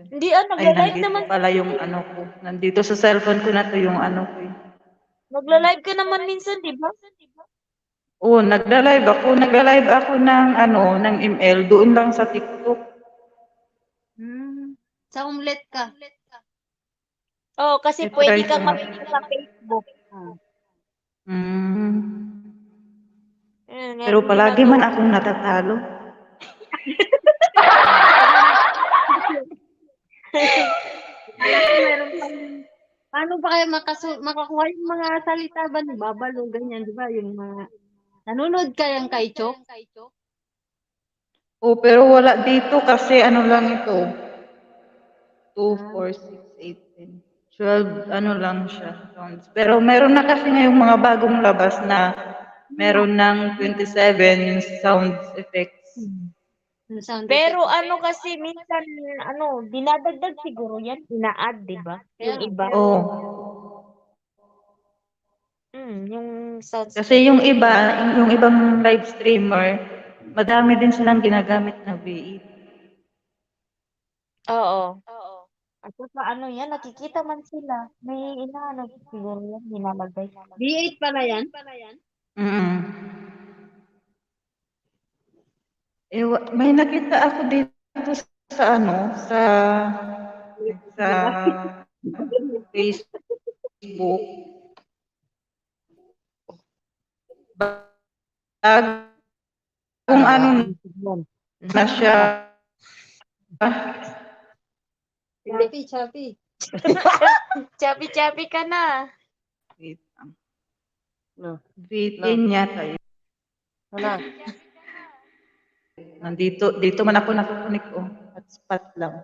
Hindi Ay, nagla-live nandito naman. pala yung ko. Nandito sa cellphone ko na to yung ko. Nagla-live ka naman minsan, di ba? Oo, nagla-live ako ng ano, ng ML doon lang sa TikTok. Sa omelet ka. Oh, kasi I-try pwede ko kang nga. mag sa Facebook. Hmm. Pero Meron din palagi ako. man akong natatalo. Akala ko meron pang paano ba kayo makakuha yung mga salita ba ni Babalo, ganyan, di ba? Yung mga nanonood ka yung kay Chok? Oh, pero wala dito kasi ano lang ito. 2, 4, 6, 8, 10. 12, ano lang siya. Sounds. Pero meron na kasi ngayong mga bagong labas na meron ng 27 sound effects. Yung sound Pero effect. ano kasi minsan ano, dinadagdag siguro yan, ina-add, 'di ba? Yung iba. Oh. Yung sounds Kasi yung iba, yung ibang live streamer, madami din silang ginagamit na V8. Oo. At saka ano yan, nakikita man sila. May inaano siguro yan, nilalagay. V8 pala yan? Mm. May nakita ako dito sa ano, sa Facebook. Bagong ano na siya. Chappy. Chabi-chabi ka na. Wait lang. V10 yata yun. Dito man ako nakukunik oh. Hotspot lang.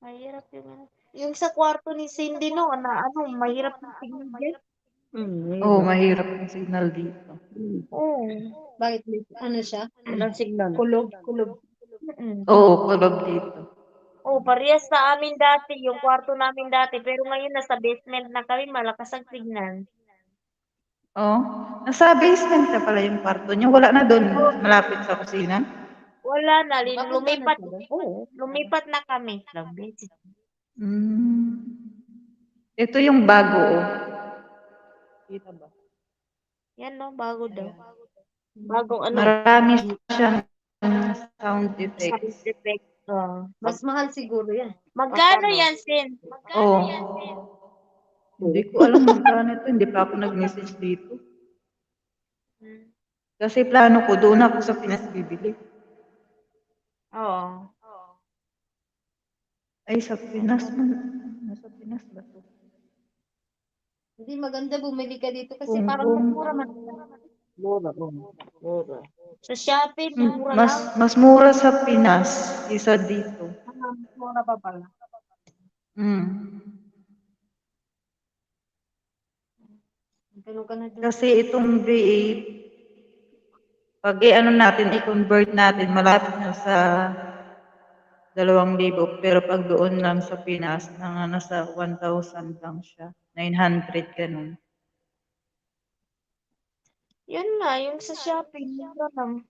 Mahirap yung ano. Yung sa kwarto ni Cindy no, na ano, mahirap yung signal dyan. Oo, mahirap yung signal dito. Oo. Bakit? Ano siya? Walang signal. Kulob. Oo, kulog dito. Oh, parehas sa amin dati, yung kwarto namin dati. Pero ngayon nasa basement na kami, malakas ang signal. Oh, nasa basement ka pala yung kwarto niyo. Wala na doon, malapit sa kusina. Wala na, lumipat. na siya Oo, lumipat na kami. Grabe. Ito yung bago oh. Kita ba? Yan no, bago daw. Bagong ano, Marami siyang sound sound effects. effect. Mas mahal siguro yan. Magkano yan, Sin? Oh. Hindi ko alam magkano ito. Hindi pa ako nag-message dito. Kasi plano ko, doon ako sa Pinas bibili. Oo. Ay, sa Pinas man. Nasa Pinas ba to? Hindi maganda bumili ka dito kasi Kung- parang mas mura man. Sa Shopee, mura lang. Mas mura sa Pinas kaysa dito. Mas mura pa pala. Ganun ka na doon. Kasi itong V8, pag i-ano natin, i-convert natin, malapit na sa 2,000. Pero pag doon lang sa Pinas, nasa 1,000 lang siya. 900 ganun. Yun nga, yung sa Shopee, mura lang.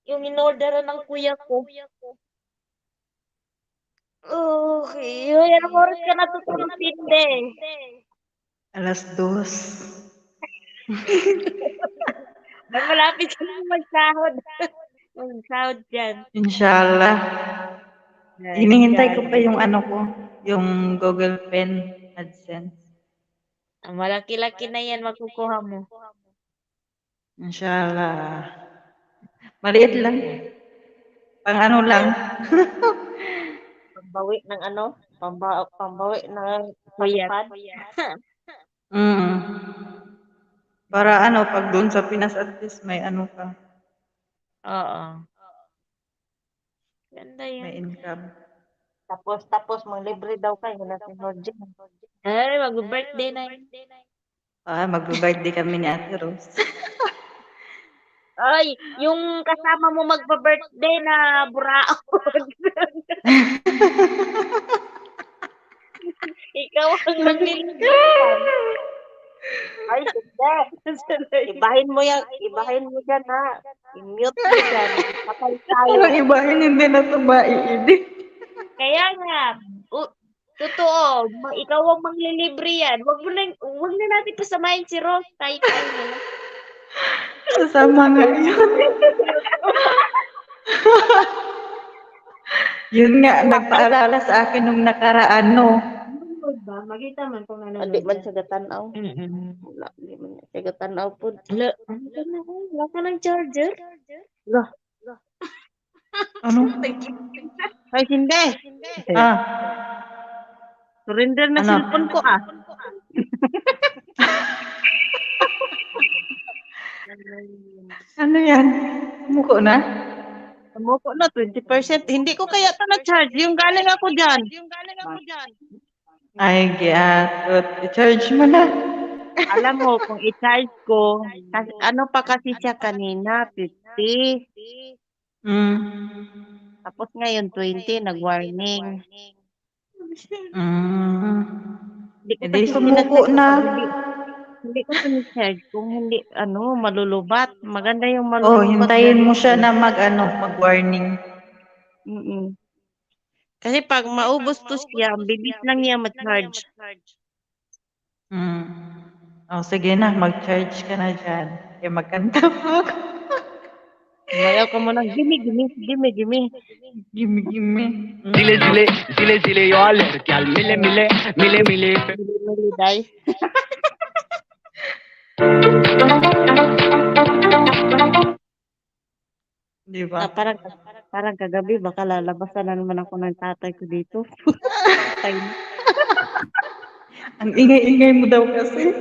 Yung in-orderan ng kuya ko. Okay. Hoy, anong oras ka natutulog, Tinde? 2:00. Ay, malapit ka na magsahod. Magsahod dyan. Inshallah. Hinihintay ko pa yung ano ko, yung Google Pen AdSense. Malaki-laki na yan makukuha mo. Inshallah. Maliit lang. Pang ano lang. Pambawi ng ano? Pambawi ng palipad. Para ano, pag doon sa Pinas at least may ano ka, Oo. Ganda may yan. income. Tapos, libre daw kayo na si Roger. Ay, mag-birthday na yun. Mag-birthday kami ni Ate Rose. Ay, yung kasama mo magpa-birthday na buraot. Ikaw ang maglilipan. Ay, sige. Ibahin mo dyan, ha. I-mute mo dyan. Patay tayo. Walang ibahin, hindi na ito maiidit. Kaya nga, Totoo, ikaw ang manglilibre yan. Wag na natin pasamahin si Ross. Tayo na lang. Kasama nga yun. Yun nga, nagpaalala sa akin nung nakaraan, no? Nanonood ba? Makita man kung Di nanonood man ka. sa gatanaw. Mm-mm. Wala, di man sa gatanaw po. Wala ka ng charger? Lah. Ano? Ay, hindi. Ah, Surrender na ano? cellphone ko ah. Ano yan? Sumuko na? Sumuko na, 20%. Hindi ko kaya ito na-charge. Yung galing ako dyan. Ay, giatot. I-charge mo na. Alam mo, kung i-charge ko, ano pa kasi siya kanina, 50. Mm. Tapos ngayon, 20, nag-warning. Mm. Hindi ko E di kasi sumuko sinacharge na. kapag hindi ko sinacharge kung hindi, malulubat. Maganda yung Oh, malulubat. hintayin mo ganun siya eh. na mag-warning. Mm-mm. Kasi pag maubos to siya, ang bilis lang niya ma-charge. Mm. Oh, sige na, mag-charge ka na dyan. Eh, magkanta pa ako. Mayaw ka mo ng gimme. Gimme, gimme. Mm. Zile, zile, yo alergial. Mile. Mili, day. Di ba? Parang kagabi, baka lalabasan na naman ako ng tatay ko dito. Tay na. Ang ingay-ingay mo daw kasi.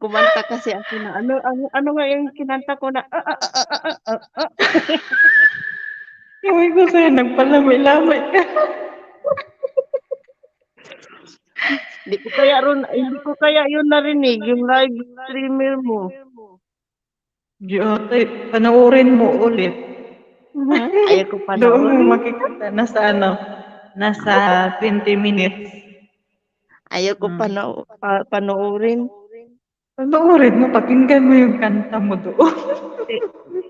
Kumanta kasi ako na, ano nga yung kinanta ko na, Sabi ko sa'yo, nagpalamay-lamay ka. hindi ko kaya yun narinig, yung live streamer mo. Giyote, panoorin mo ulit. Ayaw ko pa Doon mo na. makikita nasa 20 minutes. Ayaw ko panoorin. Panoorin mo, pakinggan mo yung kanta mo doon.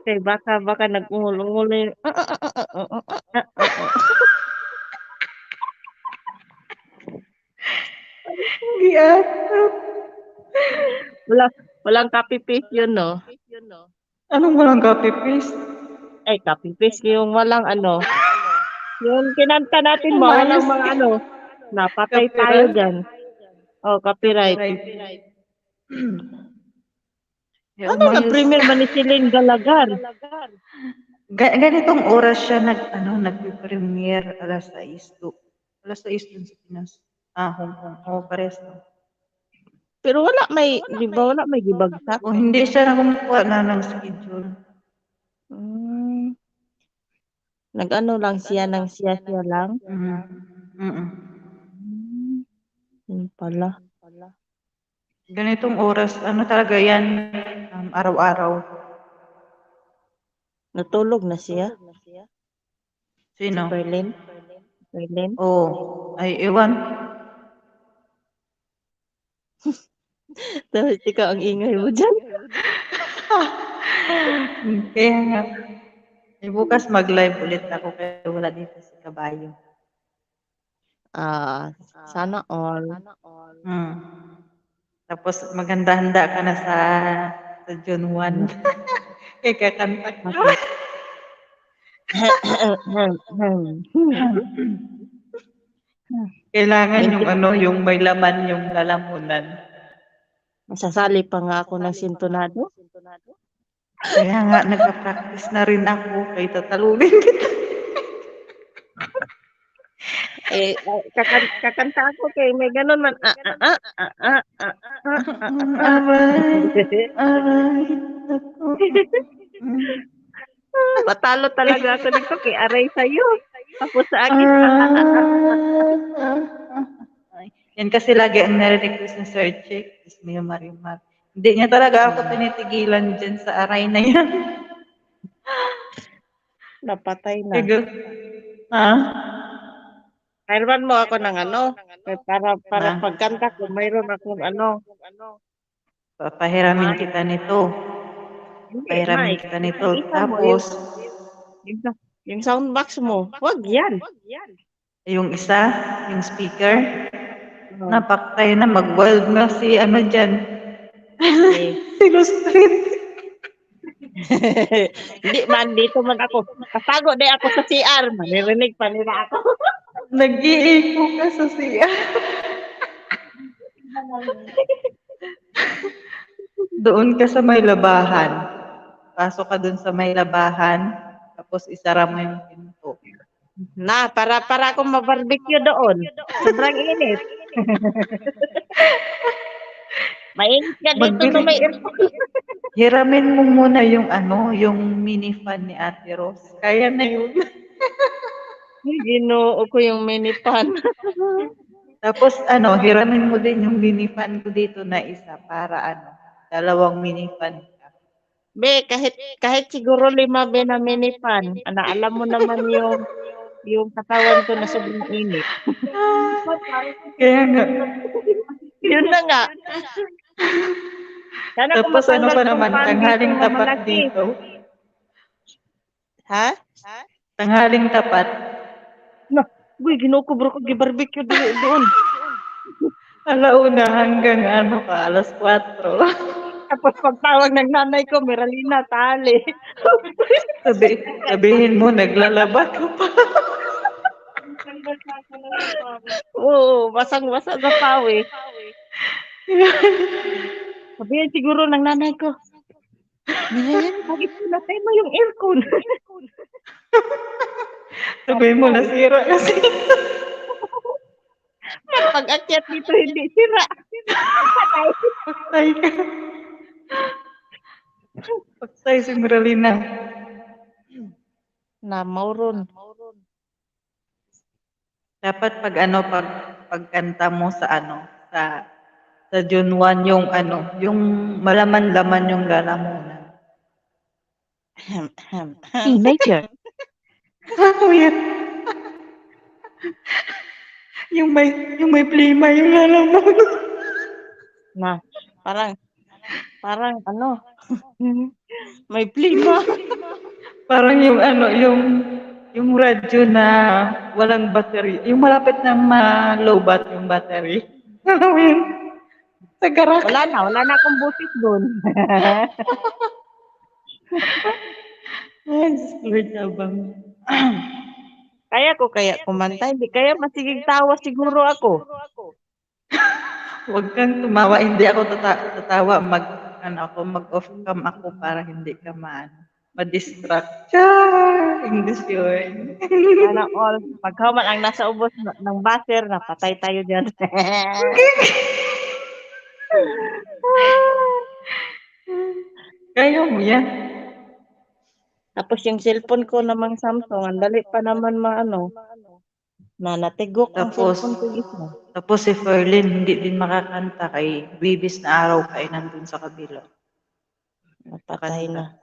Kasi baka nag-ungol-ungol yung, Giyatot. walang copy-paste yun, no? Anong walang copy-paste? Ay, copy-paste yung walang yung kinanta natin ba, walang mga napatay tayo Copyright? dyan. Oh, copyright. Yung Ano na premier man ni Celine Galagar? ganitong oras siya nag-premiere alas 6 Alas 6 dun sa Pinas. Hong Kong. Pares lang. Pero di ba wala may gibagsak? O hindi siya kumukuha na ng schedule. Nag-ano lang siya ng siya lang? Mm. Yun pala. Ganitong oras, talaga yan, araw-araw. Natulog na siya? Sino? Berlin? Oh, ay ewan. Tapos ikaw ang ingay mo dyan. Kaya nga. Bukas mag-live ulit ako kaya wala dito si Kabayo. Sana all. Tapos maganda-handa ka na sa June 1. Kaya kakanta ka. Kailangan yung may laman yung lalamunan. Masasali pa nga ako ng sintonado. Kaya nga nagpa-practice na rin ako kay tatalunin kita. Kakanta ako kay may ganun man. Aray, Patalo talaga ako dito kay aray sa'yo. Tapos sa akin. Yan kasi lagi ang nare-request ng Sir Chick, is Mia Marimar. Hindi niya talaga ako tinitigilan dyan sa aray na yan. Napatay na. Mayroon mo ako ng para pagkanta ko, mayroon akong Papahiramin kita nito. Pahiramin kita nito. Tapos, yung soundbox mo, wag yan. Yung isa, yung speaker, Oh, napaktay na mag-wild na si ano dyan, eh. si Lustrin. Hindi man, dito man ako. Kasago di ako sa CR. Maririnig pa nila ako. Nag-iiko ka sa siya. Doon ka sa may labahan. Pasok ka doon sa may labahan, tapos isara mo yung pinto. Na, para akong mabarbecue doon. Sobrang init. Mainit ka dito Magbili. na may aircon. Hiramin mo muna yung ano, yung mini fan ni Ate Rose. Kaya na yun. Ginoo ko yung mini pan. Tapos ano, hiramin mo din yung mini fan ko dito na isa para ano, dalawang mini fan ka. Be, kahit siguro 5 be na mini pan. Alam mo naman yung katawan ko na sobrang init. Kaya nga. Yun na nga. Sana kung Tapos ano matanggal pa tong naman, fan tanghaling dito na tapat malaki. dito. Ha? Tanghaling tapat. Na, uy, ginukubro ko gi-barbecue doon. Alauna hanggang ano ka, alas 4. Tapos pagtawag ng nanay ko, Meralina, tali. Sabihin mo, naglalaba ka pa. Oo, basang-basa sa pawi. Sabihin siguro ng nanay ko, Meralina, bakit pinatay mo yung aircon? Sabihin mo, nasira kasi. Pag-akyat dito, hindi sira. Patay ka. Patay si Meralina. Na, mauron. Dapat pagkanta mo sa ano, sa June 1 yung ano, yung malaman-laman yung lalamunan. Teenager. Ako yan. yung may plima yung lalamunan. Na, parang ano, may plima. Parang yung ano, yung radyo na walang battery. Yung malapit na ma-lowbat yung battery. Alam mo yun? Sa garak. Wala na akong busis doon. Ay, Diyos ko, Lord, abang. Kaya kumanta, hindi kaya masigig tawa siguro ako. Huwag kang tumawa, hindi ako tatawa. Mag-off cam ako para hindi ka ma-distract. Char! English yun. Sana all. Pagkaman ang nasa ubos ng baser, napatay tayo dyan. Kaya mo yan. Tapos yung cellphone ko namang Samsung, ang dali pa naman na natigok ang Tapos, cellphone ko isa. tapos si Ferlin hindi din makakanta kay Bibis na araw pa ay nandun sa kabila. Napatay na.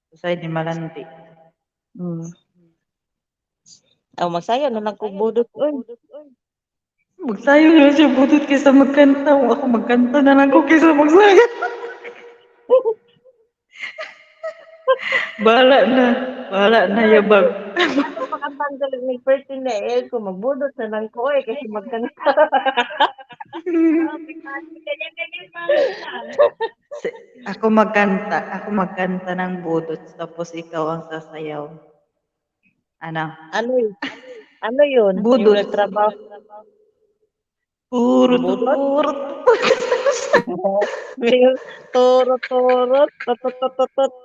Kasi di malanti. Magsayo na lang kung budot. Uy, Magsayo na siya budot kaysa magkanta. Ako magkanta na lang ko kaysa magsayo. Bahala na yabag. makatanggal ni person na ko, magbudot na lang ko kasi magkanta. Ako magkanta ng budot tapos ikaw ang sasayaw. Ano? Ano yun? Budot. Yung nagtrabaho. Purot, Budot? purot. Yung turo,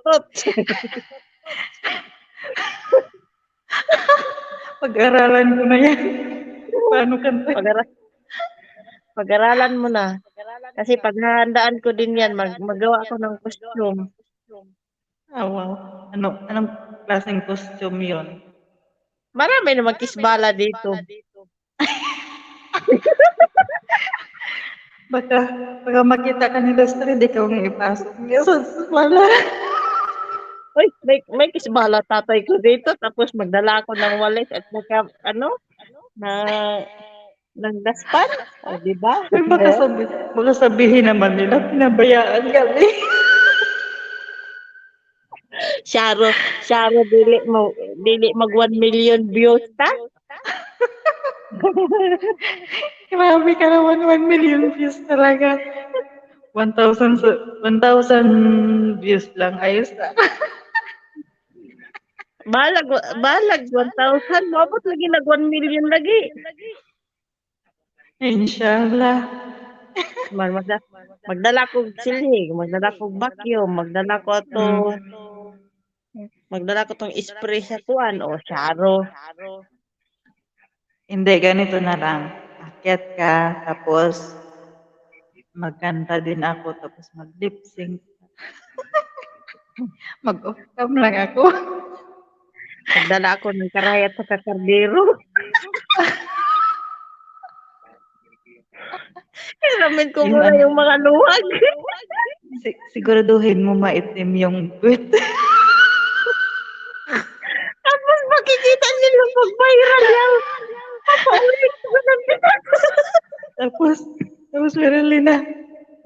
tot. Pag-aralan ko na yan. Paano kanta? Pag-aralan mo na. Kasi paghahandaan ko din yan, magawa ako ng costume. Ah, wow. Anong klaseng costume yun? Marami naman kisbala dito. Baka makita ka ni Lester, di ka ang ipasok niya sa wala. Uy, may kisbala tatay ko dito, tapos magdala ako ng walis at ng daspan. O, di ba? Ay, baka sabihin naman nila, pinabayaan kami. Sharo, dili mag 1 million views ta? Grabe ka naman, 1 million views talaga. 1,000 views lang, ayos na. Balag 1,000, maabot lagi nag 1 million lagi. Inshallah. Magdala kog silig, magdala kog vacuum, magdala ko tong spray sa kuan o syaro. Hindi, ganito na lang. Akyat ka, tapos magkanta din ako, tapos mag-lip sync. Mag-off cam lang ako. Magdala ako ng karayat sa kakardero. Hiramin ko Yung muna ano, yung mga luwag. siguraduhin mo maitim yung puwet. Tapos makikita nila pag-viral yan. Papaulit ko ng bigat. Tapos Marilina,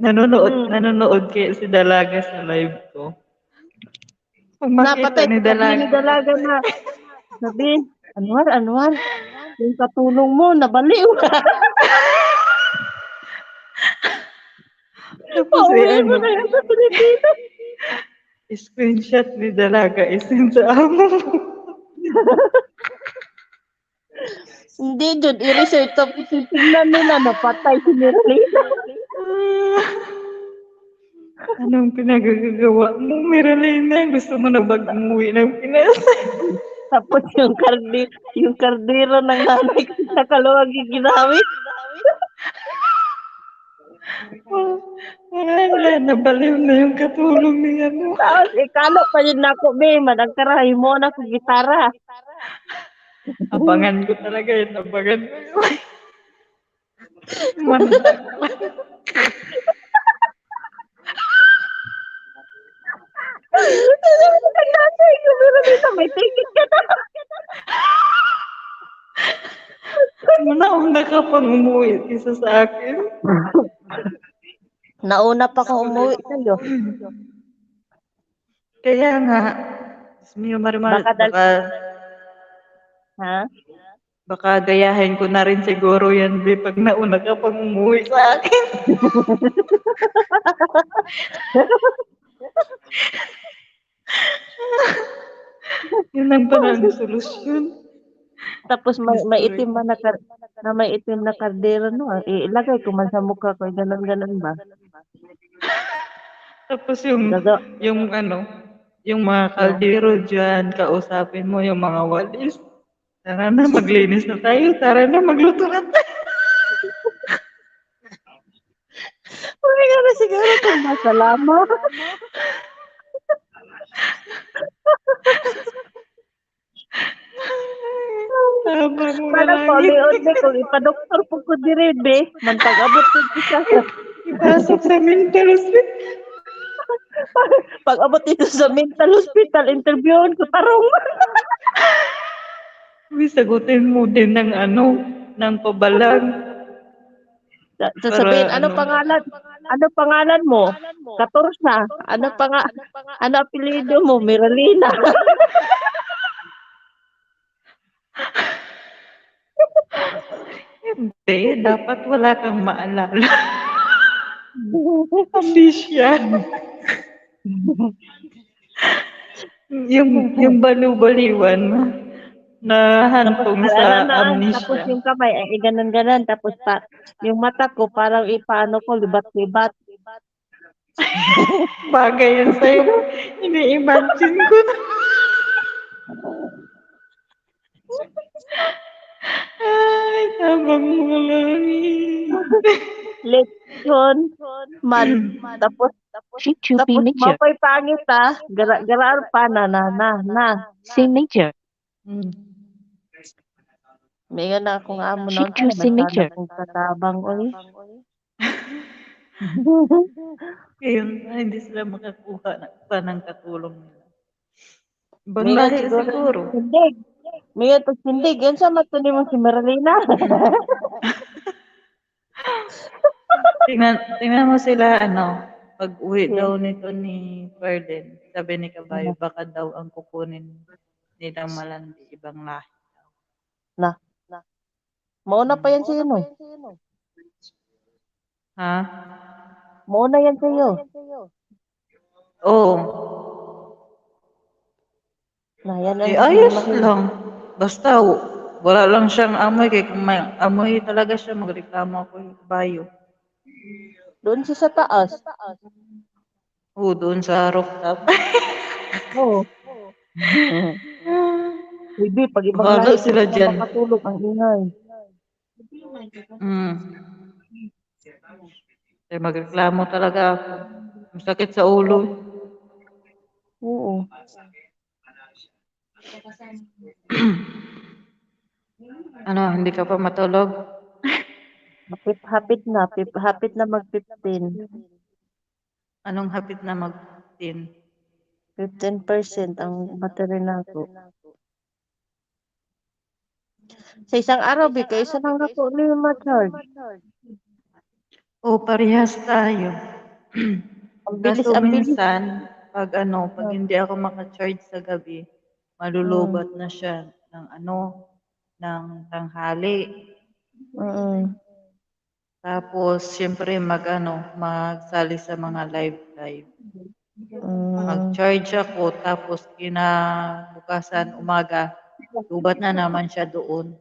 nanonood kaya si Dalaga sa live ko. Pag makita Napatay ni ko sabi ni Dalaga, Dalaga na, sabi, Anwar, yung katulong mo, nabaliw. tapos Pauwi mo na yan sa Pilipinas. screenshot ni Dalaga isin sa amo. Hindi, Jud, i-research. Tapos tingnan nila, napatay si Miralina. Anong pinagagawa mo, Marilina? Gusto mo na umuwi ng Pinas? Tapos yung kardero ng nanay ko sa kaluwag yung ginamit. Wala, nabaliw na yung katulong ni ano. Tapos ikalo pa yun na ako, be, madagkarahay mo na ko gitara. Abangan ko talaga yun, abangan ko yun. Manda. Ang nanay ko, Miralina, may ticket ka na. Una ka pang umuwi isa sa akin. Nauna pa akong umuwi sa'yo. Kaya nga, Diyos mio, Marimar, Ha? baka gayahin ko na rin siguro yan, be, pag nauna ka pang umuwi sa akin. Yun ang parang solusyon. Tapos may itim may itim na kardero no. Ilagay ko man sa mukha ko, ganun ba? Tapos Gaga. yung ano, yung mga kaldero dyan, kausapin mo yung mga walis. Tara na, maglinis na tayo. Tara na, magluto na tayo. Uy, na siguro itong masalama. Tama mo na Parang lang. pauliod be kung ipadoktor po ko diri be. Man pag-abot ko isa. Ipasok sa mental hospital. Pag-abot dito sa mental hospital, interviewin ko tarong. Sagutin mo din ng ano, ng pabalag. Sasabihin, Para ano pangalan mo? 14. Ano apelyido mo? Miralina. Hindi, dapat wala kang maalala. Hindi siya. yung baliw-baliwan na hantong sa Tapos amnesia. yung kamay, ay ganun-ganun. Tapos yung mata ko, parang ipaano ko, libat-libat. Bagay yan sa'yo. Ini-imagine ko na. Ay, tabang mo lang. Lechon, man. Tapos mapay pangit Garaan pa na. Signature. May nga na akong amo na. Signature, signature. Kung katabang ulit. Ngayon, hindi sila makakuha pa ng katulong nila. Ibang May nga lahi siguro. Sindig. May nga sindig. Yan sa matuli mo si Marilina. Tingnan mo sila, pag uwi daw nito ni Ferden, sabi ni Kabayo, baka daw ang kukunin nilang malandi, ibang lahi. Mauna pa yan sa'yo, no? Ha? Mauna yan sa'yo. Oo. Na, yan ang Ayos mahirap. lang. Basta, wala lang siyang amoy. Kaya kung may amoy talaga siya, magreklamo ako yung bayo. Doon siya sa taas. Oo, doon sa rooftop. Oo. Baby, pag ibang Bahala lahi, di sila sila dyan. makatulog. Ang ingay. Mm. Kaya magreklamo talaga ako. Ang sakit sa ulo. Oo. Ano, hindi ka pa matulog? Hapit na. Hapit na mag-15. Anong hapit na mag-10? 15% ang battery na ako. Sa isang araw, Bika, isa lang na po ni ma-charge. O, parehas tayo. Ang bilis, Kaso ang bilis. minsan, pag hindi ako maka-charge sa gabi, malulubat na siya ng tanghali. Mm. Tapos, siyempre, magsali sa mga live. Mm. Mag-charge ako, tapos kinabukasan umaga, lubat na naman siya doon.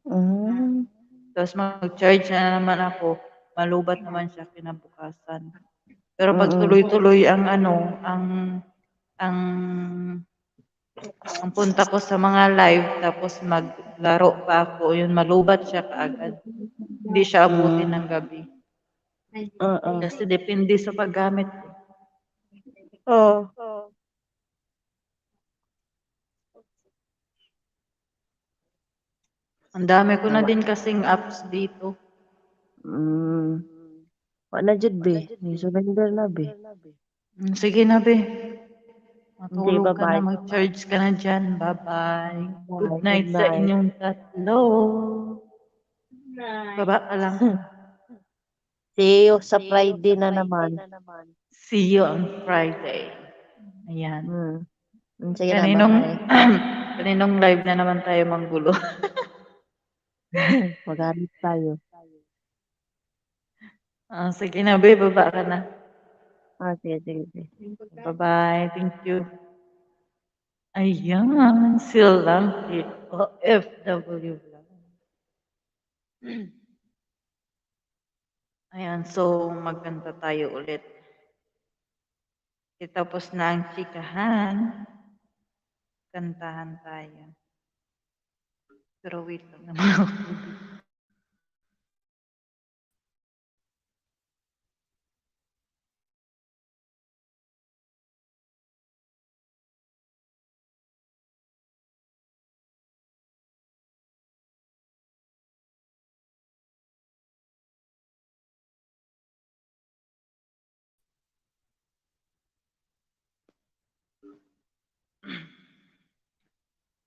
Mm. Tapos mag-charge na naman ako, malubat naman siya kinabukasan. Pero pag Mm. tuloy-tuloy ang punta ko sa mga live, tapos maglaro pa ako, yun malubat siya kaagad. Hindi siya abutin ng gabi. Oo. Kasi depende sa paggamit. Oh. Ang dami ko na din kasing apps dito. Wala jud be. Surrender na be. Sige na, be. Hindi, Matulog ka na, bye-bye. mag-charge ka na dyan. Bye-bye. Good Bye. night Good sa night. inyong tatlo. Baba ka lang. See you sa Friday na naman. See you on Friday. Ayan. Sige na, Kaninong, bye. kaninong live na naman tayo manggulo. Magalit tayo. Sige na, be. Baba ka na. Sige. Bye-bye. Thank you. Ayan. Silang OFW lang. Ayan. So, magkanta tayo ulit. Tapos na ang chikahan. Kantahan tayo. Pero wait lang naman ako.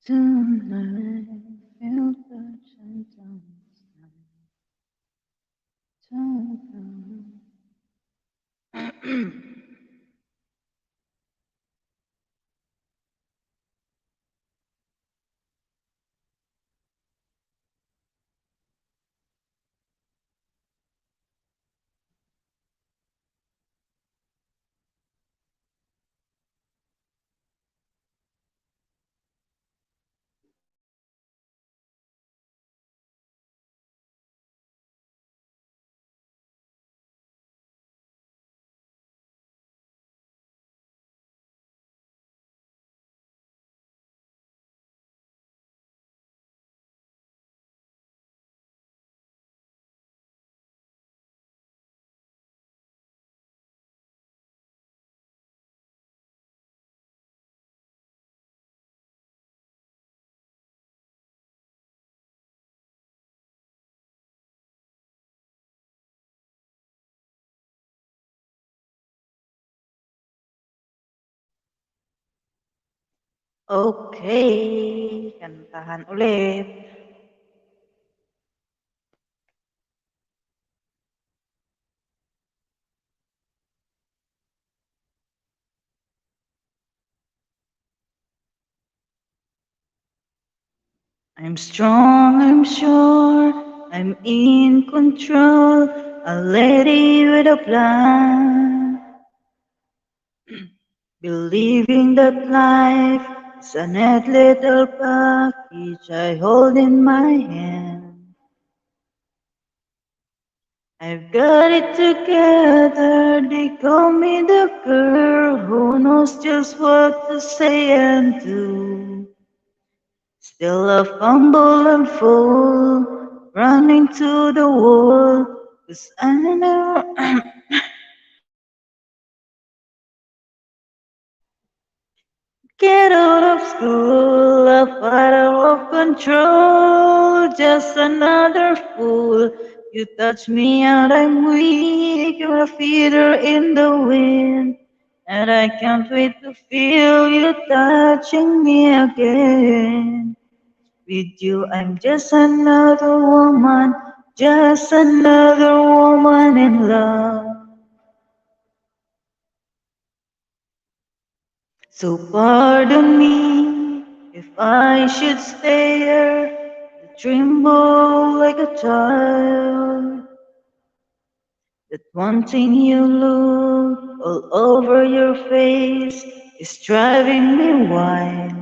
Tonight, feel touch and Okay, kantahan ulit. I'm strong, I'm sure, I'm in control, a lady with a plan. Believing that life is a neat little package I hold in my hand. I've got it together, they call me the girl who knows just what to say and do. Still a fumble and fall, running to the wall, 'cause I never get out of school, a fighter of control, just another fool. You touch me and I'm weak, you're a feeder in the wind. And I can't wait to feel you touching me again. With you, I'm just another woman, just another woman in love. So pardon me if I should stare, tremble like a child. That wanting you look all over your face is driving me wild.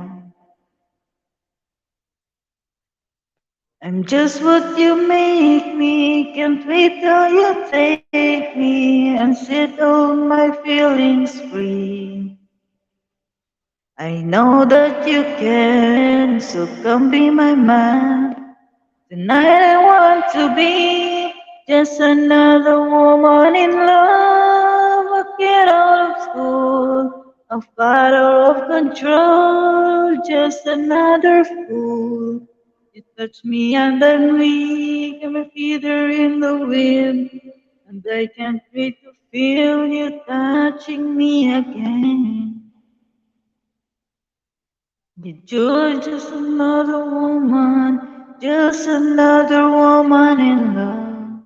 I'm just what you make me, can't wait till you take me and set all my feelings free. I know that you can, so come be my man. Tonight I want to be just another woman in love, a kid out of school, a fighter of control, just another fool. You touch me and I'm weak, I'm a feather in the wind, and I can't wait to feel you touching me again. You're just another woman, just another woman in love.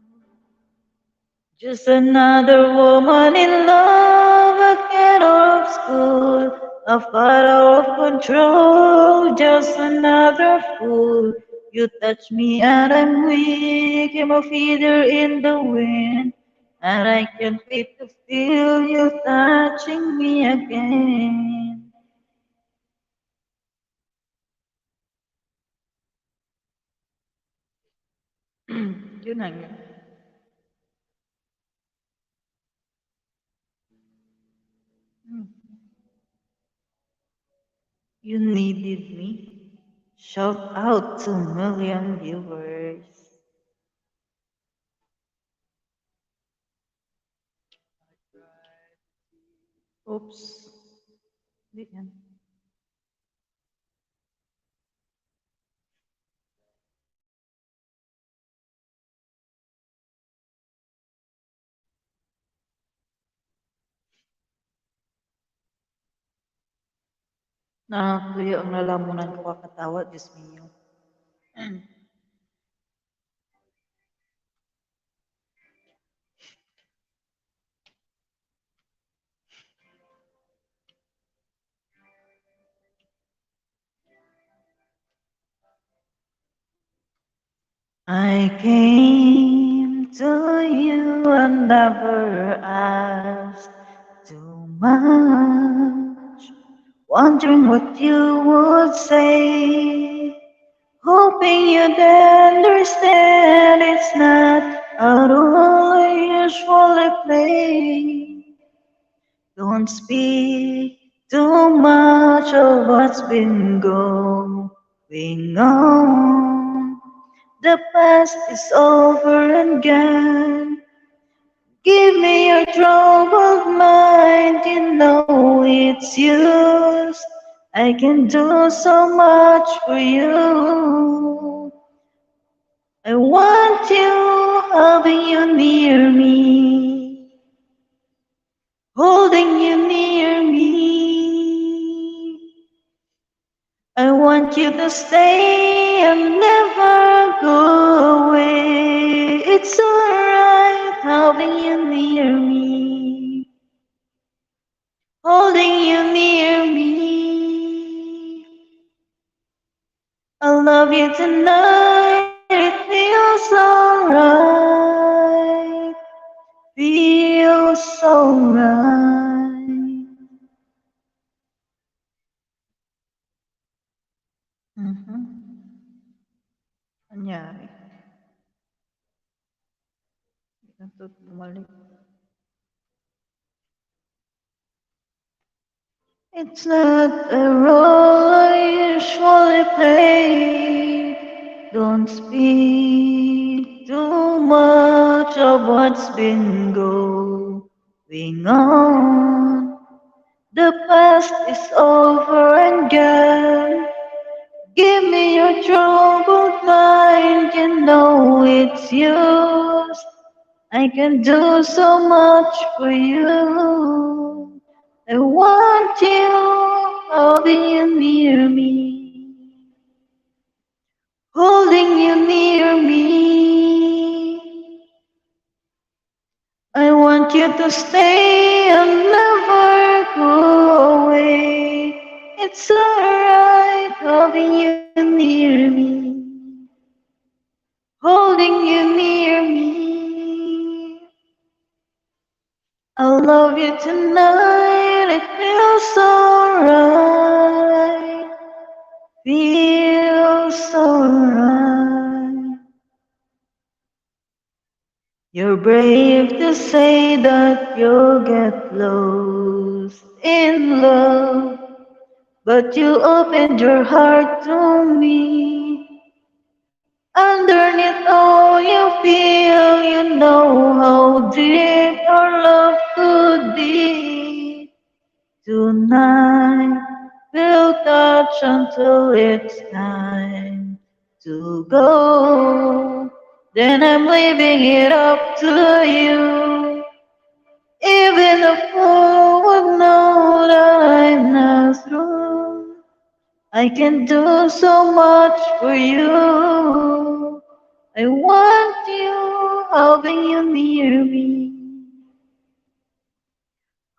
Just another woman in love, a kid of school, a fighter of control, just another fool. You touch me and I'm weak, I'm a feather in the wind, and I can't wait to feel you touching me again. Yun lang yun. You needed me. Shout out to million viewers. Oops. Di yan. Nakakatuyo ang lalamunan ko kakatawa, Diyos mio. I came to you and never asked too much, wondering what you would say, hoping you'd understand it's not at all I usually play. Don't speak too much of what's been going on. The past is over and gone. Give me your troubled mind, you know it's used. I can do so much for you. I want you, having you near me, holding you near me. I want you to stay and never go away. It's alright having you near me, holding you near me. I'll love you tonight, it feels alright, feels alright. Anyari. Ito bumalik. It's not a role I usually play. Don't speak too much of what's been going on. The past is over and gone. Give me your troubled mind, you know it's yours. I can do so much for you. I want you, holding you near me, holding you near me. I want you to stay and never go away. It's alright, holding you near me, holding you near me. I love you tonight, it feels alright, feels alright. You're brave to say that you'll get lost in love, but you opened your heart to me. Underneath all you feel, you know how deep our love could be. Tonight, we'll touch until it's time to go. Then I'm leaving it up to you. Even a fool would know that I'm not through. I can do so much for you. I want you, holding you near me,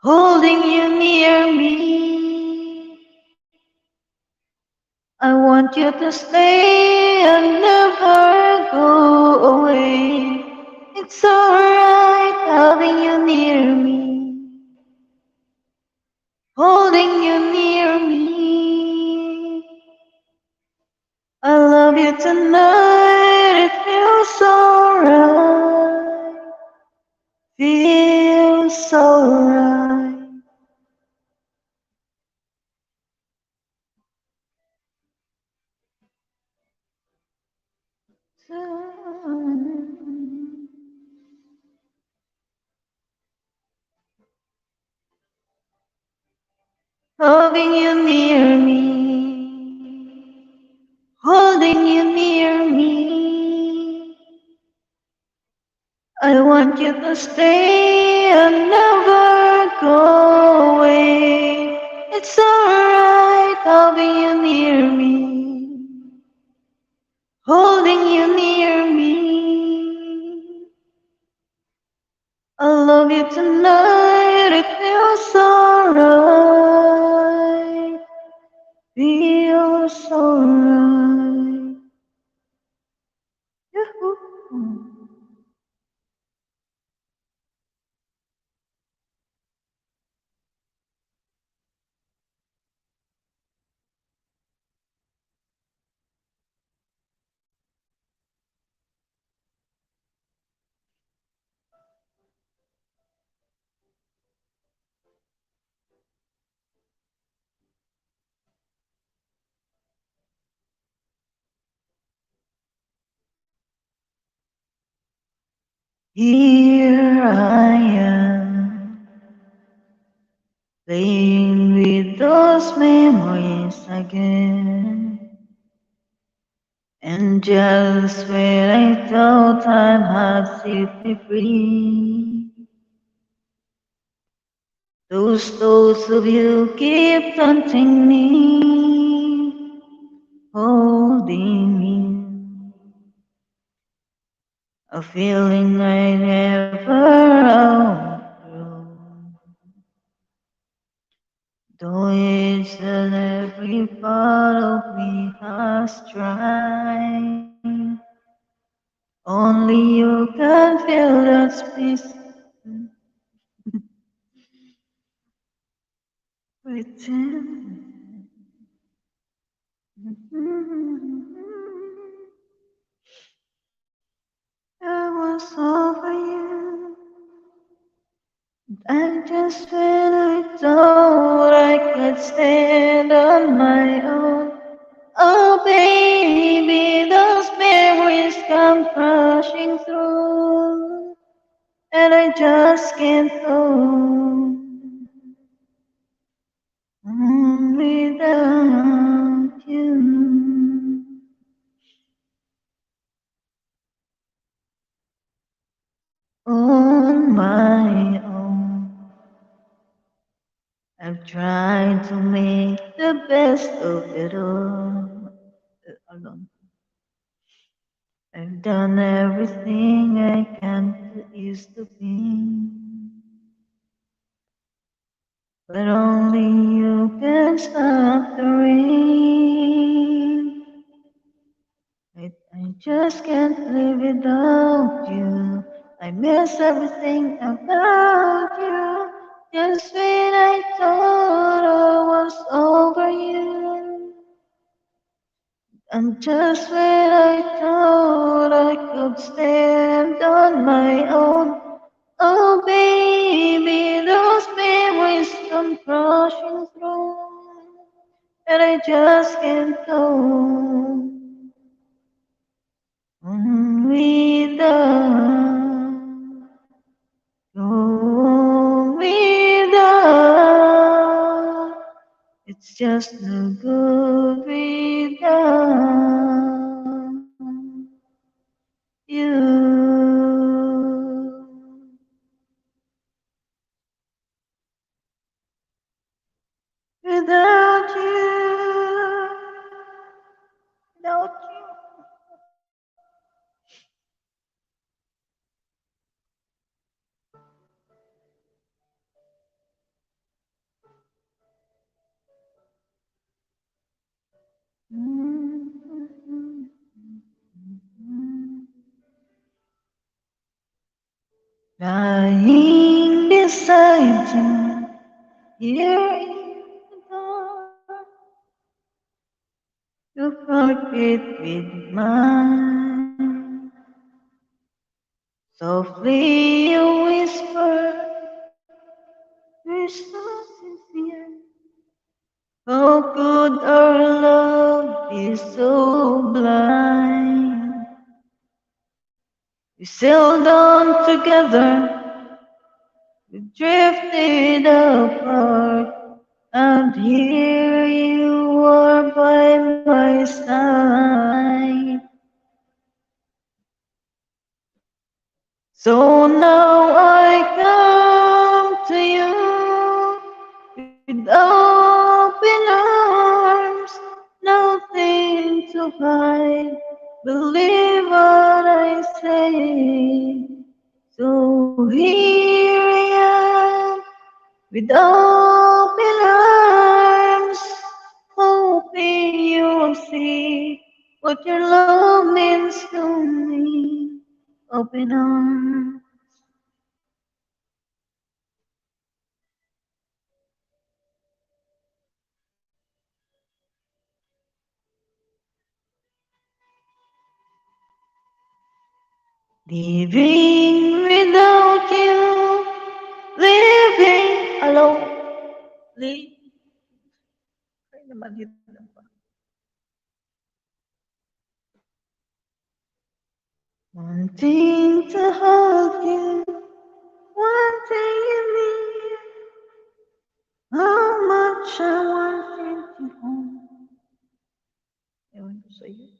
holding you near me. I want you to stay and never go away. It's alright, having you near me, holding you near me. I love you tonight, it feels alright, feels alright. Holding you near me, holding you near me. I want you to stay and never go away. It's alright, having you near me, holding you near me. I love you tonight, it feels alright, feels alright. Yahoo! Here I am, playing with those memories again. And just when I thought time had set me free, those thoughts of you keep taunting me, holding me. A feeling I never outgrew. Though it's that every part of me has must try. Only you can feel that space within. I was over you. I just when I thought I could stand on my own. Oh baby, those memories come crashing through, and I just can't hold on without you. On my own, I've tried to make the best of it all alone. I've done everything I can to ease the pain, but only you can stop the rain. I just can't live without you. I miss everything about you. Just when I thought I was over you, and just when I thought I could stand on my own. Oh baby, those memories come crashing through, and I just can't go on without, go without. It's just no good without you. Without you, without you. Lying beside you, here in the dark, your heartbeat with mine. Softly you whisper, we're so sincere. How could our love be so blind? We sailed on together, we drifted apart, and here you are by my side. So now I come to you with open arms, nothing to hide. Believe what I say. So here I am with open arms, hoping you will see what your love means to me. Open arms. Living without you, living alone. Ay naman dito lang pa. Wanting to hold you, wanting you near. How much I wanted you home. Ewan ko sa'yo.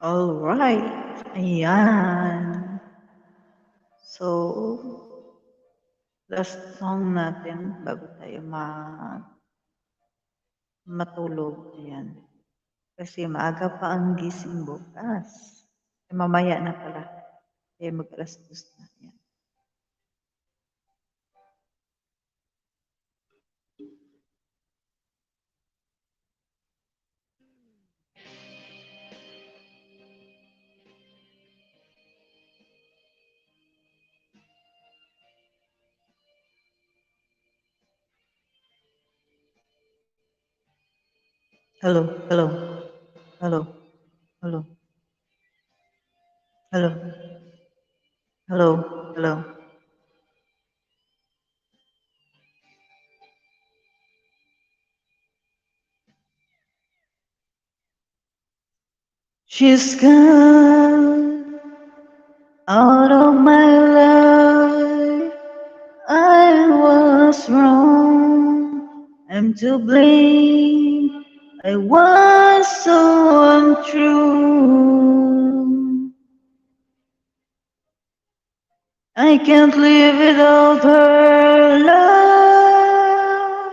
Alright. Ayan. So, last song natin bago tayo matulog. Ayan. Kasi maaga pa ang gising bukas. Mamaya na pala. Kaya mag-alas-dos na. Ayan. Hello, hello, hello, hello, hello, hello, hello. She's gone out of my life. I was wrong. I'm to blame. I was so untrue. I can't live without her love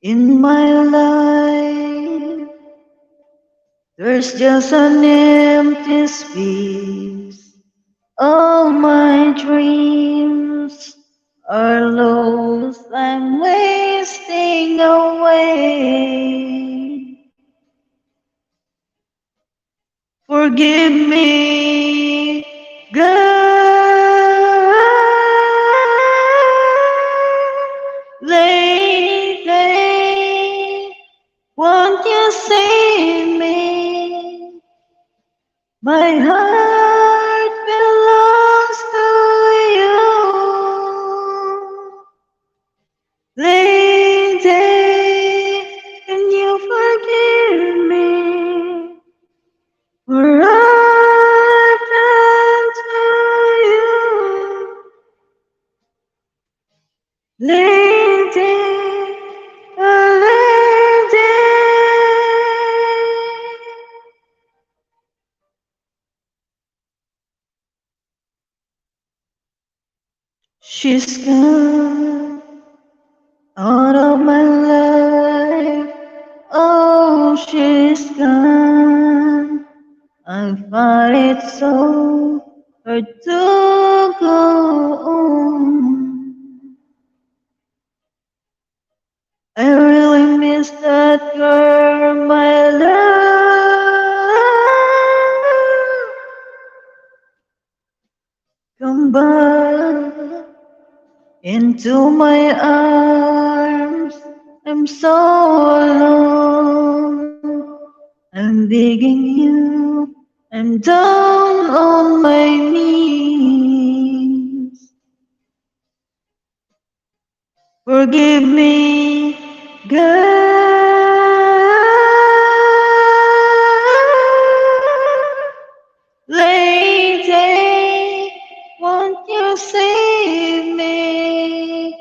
in my life. There's just an empty space. All my dreams are lost. I'm wasting away. Forgive me, God. Lady, won't you save me? My heart belongs to you. Lady, can you forgive me? For I've done to you. Lady, lady. She's gone out of my life. Oh, she's gone. I find it so hard to go on. I really miss that girl, my love. Come back into my arms. I'm so alone. I'm begging you. I'm down on my knees. Forgive me, God. Lady, won't you save me?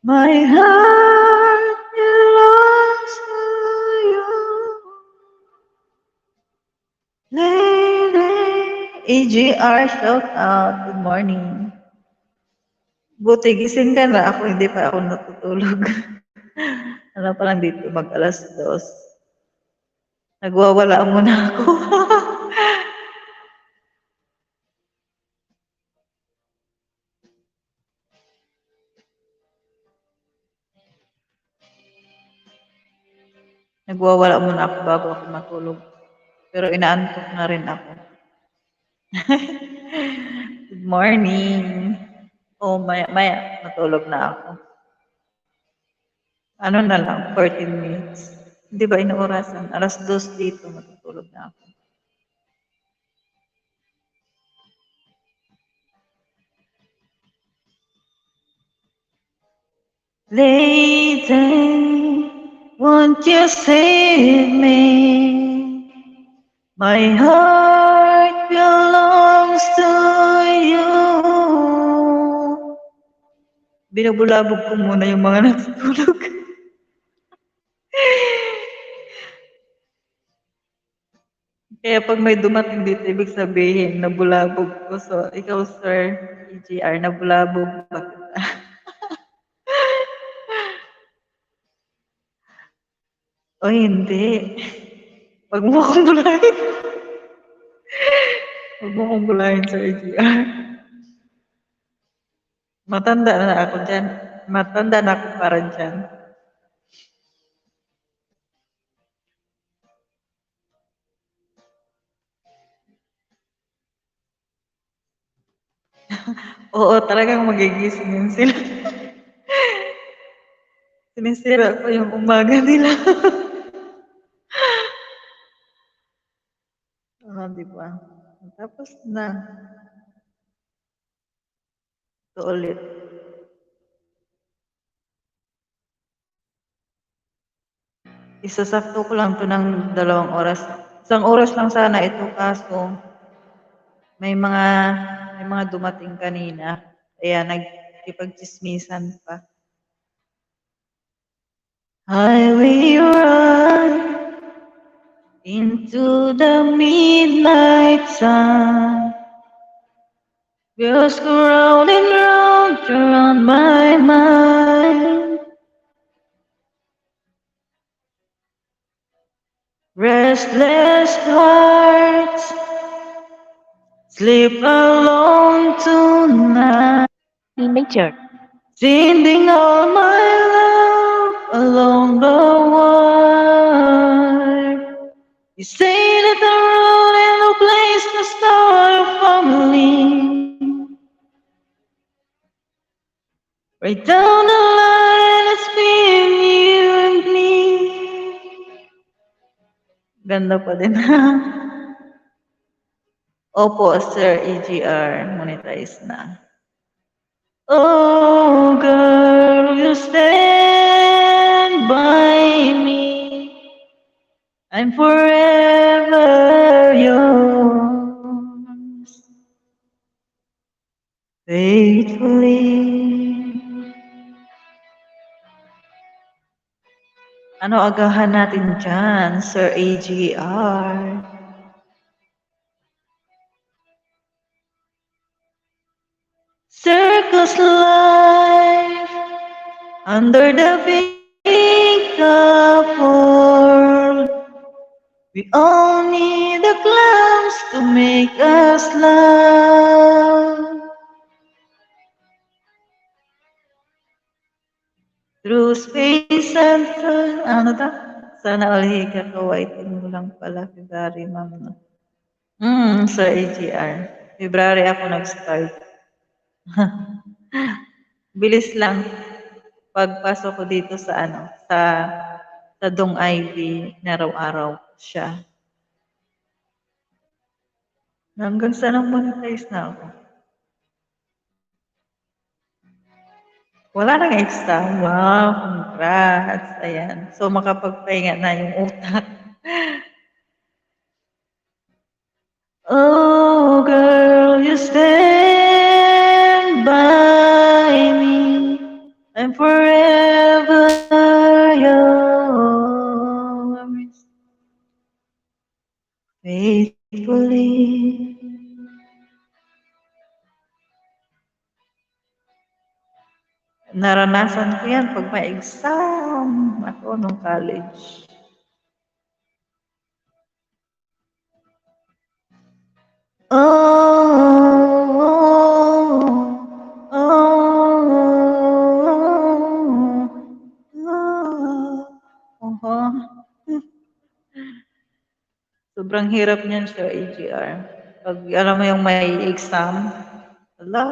My heart belongs to you. Lady, AGR, shout out. Good morning. Buti gising ka na. Ako hindi pa ako natutulog. Ano pa lang dito, mag-alas-dos. Nagwawala muna ako. Nagwawala muna ako bago ako matulog. Pero inaantok na rin ako. Good morning. Oh, maya, matulog na ako. Ano na lang, 14 minutes. Hindi ba inuurasan? 2:00 dito, matutulog na ako. Lady, won't you save me? My heart belongs to you. Binubulabog ko muna yung mga natutulog. Kaya pag may dumating dito, ibig sabihin, nabulabog ko. So, ikaw, Sir EGR, nabulabog ba kita? O hindi. Wag mo akong bulahin. Wag mo akong bulahin, Sir EGR. Matanda na ako dyan. Matanda na ako para dyan. Oo, talagang magigising yun sila. Sinisira ko yung umaga nila. Di ba? Tapos na. Ito ulit. Isasakto ko lang to ng 2 oras. 1 oras lang sana ito kaso may mga dumating kanina. Kaya nagkipagchismisan pa. Highway run into the midnight sun. Wheels go round and round around my mind. Restless hearts sleep alone tonight. Teenager. Sending all my love along the wire. You say that the road and the place to start a family. Right down the line, it's been you and me. Ganda pa din. Opo, Sir EGR, monetize na. Oh, girl, you stand by me. I'm forever yours. Faithfully. Ano agahan natin dyan, Sir AGR? Circles life under the big top world. We all need the clouds to make us love. Through space and time. Ano ta? Sana all kakawaitin mo lang pala, February, ma'am. Sir AGR. February ako nag-start. Bilis lang. Pagpasok ko dito sa sa Dong Ivy, araw-araw siya. Hanggang saan ang monetize na ako? Wala nang extra. Wow, congrats. Ayan. So, makapagpahinga na yung utak. Oh, girl, you stand by me. I'm forever yours. Faithfully. Naranasan ko yan pag may exam. Ako nung college. Sobrang hirap niyan sa AGR. Pag alam mo yung may exam, ala,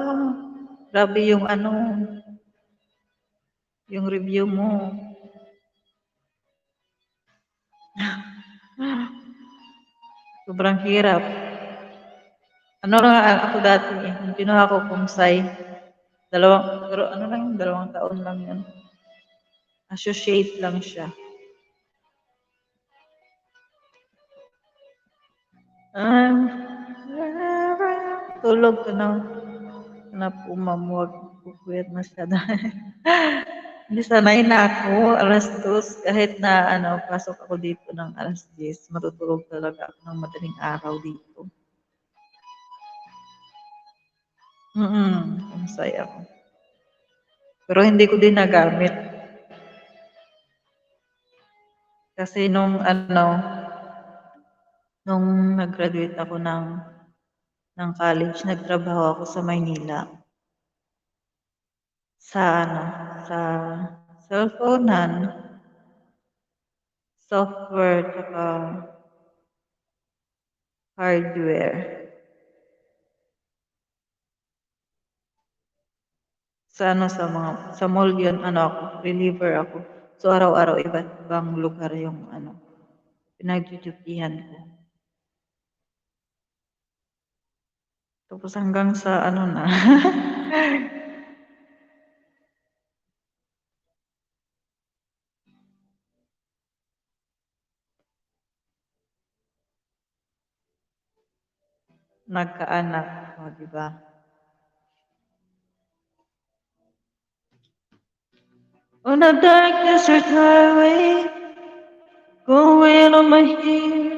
grabe yung yung review mo. Sobrang hirap. Ano lang ako dati, yung kinuha ko Kumsay, pero 2 taon lang yun. Associate lang siya. Tulog ka na. Na po, ma'am, huwag pupuyat masyado. Hindi sanay na ako, 2:00 kahit na pasok ako dito ng 10:00, matutulog talaga ako ng madaling araw dito. Ang saya ko. Pero hindi ko din nagamit. Kasi nung nag-graduate ako ng college, nagtrabaho ako sa Maynila. Sa cellphone-an, software, tsaka hardware. Sa mall yun, ako, reliever ako. So, araw-araw, iba't ibang lugar yung, pinagdudutihan ko. Tapos hanggang sa, na, nagkaanak, o, di ba? On a dark desert highway, going on my heel.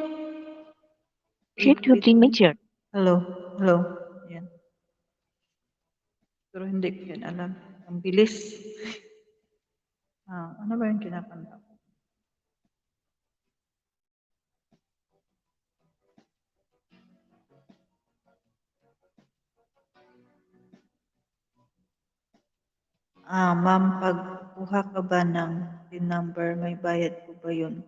Hello, hello. Yan. Pero hindi ko yan alam. Ang bilis. Ano ba yung kinakanta ko? Ma'am, pag kuha ka ba ng PIN number, may bayad ko ba yun?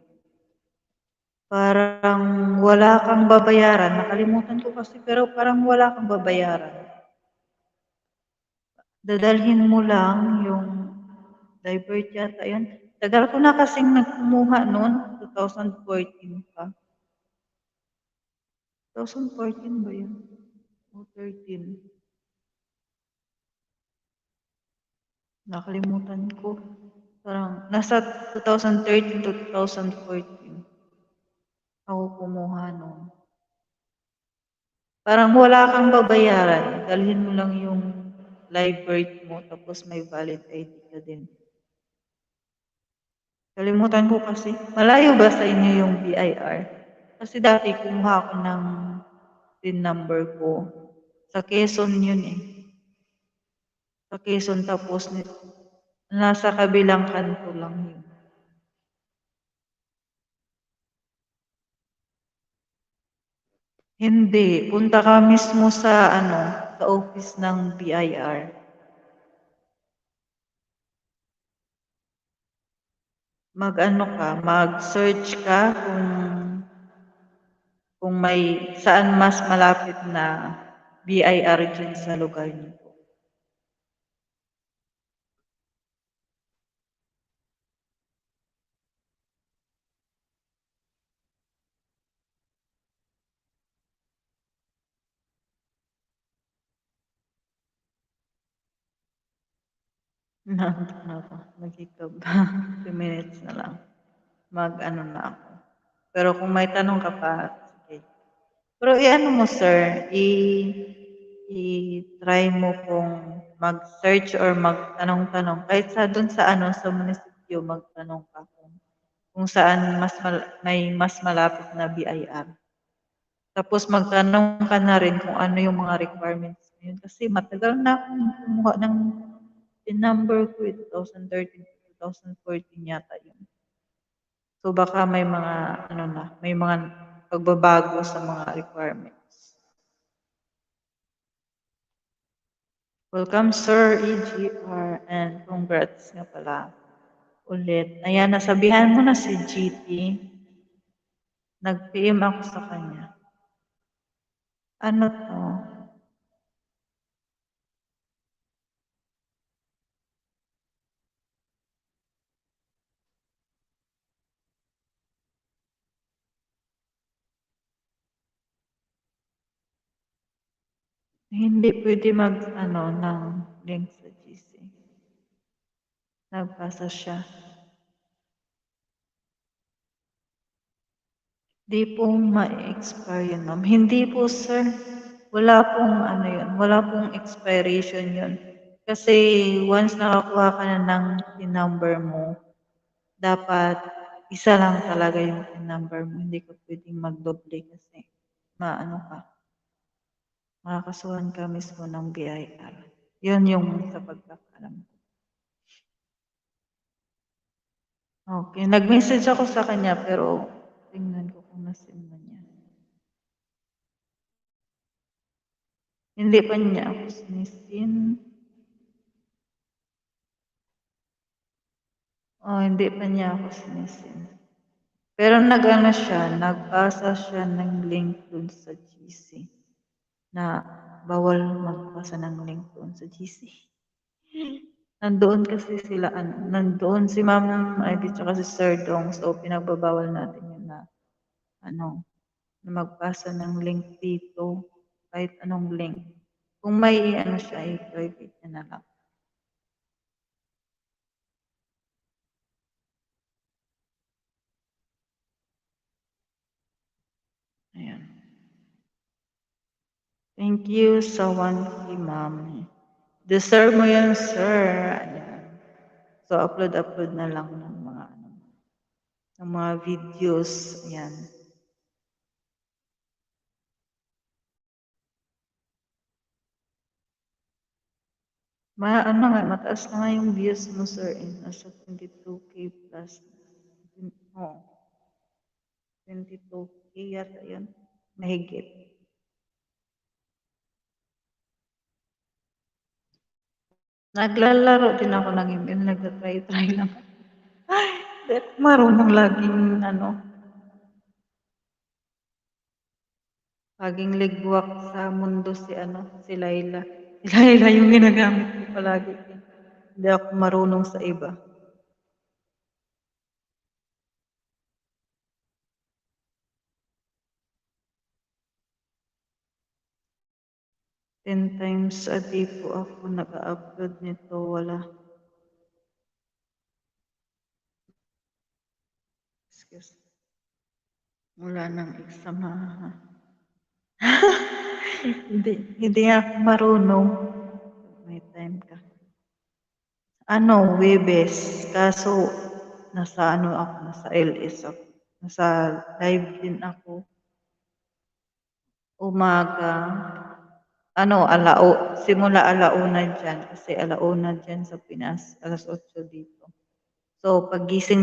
Parang wala kang babayaran. Nakalimutan ko kasi, pero parang wala kang babayaran. Dadalhin mo lang yung divert yata yun. Tagal ko na kasing nagkumuha noon, 2014 pa. 2014 ba yun? O 13? Nakalimutan ko. Parang nasa 2013 to 2014 ako kumuha noon. Parang wala kang babayaran. Dalhin mo lang yung live birth mo, tapos may valid ID ka din. Kalimutan ko kasi. Malayo ba sa inyo yung BIR? Kasi dati kumuha ako ng PIN number ko. Sa Quezon yun eh. Sa Quezon, tapos nasa kabilang kanto lang yun. Hindi. Punta ka mismo sa sa office ng BIR. Mag-search ka kung may saan mas malapit na BIR dyan sa lugar niyo. Nandun na ako. Nag-hiccup. 2 minutes na lang. Na ako. Pero kung may tanong ka pa, sige. Pero mo, sir, i-try mo kung mag-search or magtanong-tanong. Kahit doon sa sa munisipyo, magtanong ka kung saan may mas malapit na BIR. Tapos magtanong ka na rin kung ano yung mga requirements mo yun. Kasi matagal na akong kumuha ng PIN number ko, 2013 to 2014 yata yun. So baka may mga may mga pagbabago sa mga requirements. Welcome, Sir EGR, and congrats nga pala ulit. Ayan, nasabihan mo na si GT. Nag-PM ako sa kanya. Ano to? Hindi pwede ng link sa GC. Nagpasa siya. Di po ma-expire yun, ma'am. Hindi po, sir. Wala pong yun. Wala pong expiration yun. Kasi once nakakuha ka na ng PIN number mo, dapat isa lang talaga yung PIN number mo. Hindi ka pwedeng magdoble kasi maano ka, makakasuhan ka mismo ng BIR. Yun yung sa pagkakaalam ko. Okay, nag-message ako sa kanya pero tingnan ko kung na-send na niya. Hindi pa niya ako sinisin. Oh, hindi pa niya ako sinisin. Pero nag-ano siya, nagpasa siya ng link dun sa GC na bawal magpasa ng link doon sa GC. Nandoon kasi sila, nandoon si Ma'am Ivy tsaka si Sir Dong, so pinagbabawal natin yun na, ano, na magpasa ng link dito, kahit anong link. Kung may ano siya, i-private niya na lang. Ayan. Thank you sa 1K, Ma'am. Deserve mo yan, sir. Ayan. So, upload na lang ng mga, ng mga videos. Ayan. Ano nga, mataas na nga yung views mo, sir. Nasa 22K plus. Oh, 22K yata yun. Mahigit. Naglalaro din ako ng email. Nagtatry-try lang. Ay, marunong laging, laging ligwak sa mundo si Laila. Si Laila yung ginagamit ko palagi. Hindi ako marunong sa iba. Ten times a day po ako nag-upload nito. Wala. Excuse. Wala nang exam ha. hindi nga ako marunong. May time ka. Webes. Kaso, nasa ako, nasa LS ako. Nasa live din ako. Umaga. Simula alauna dyan. Kasi alauna dyan sa Pinas. Alas 8 dito. So, pagising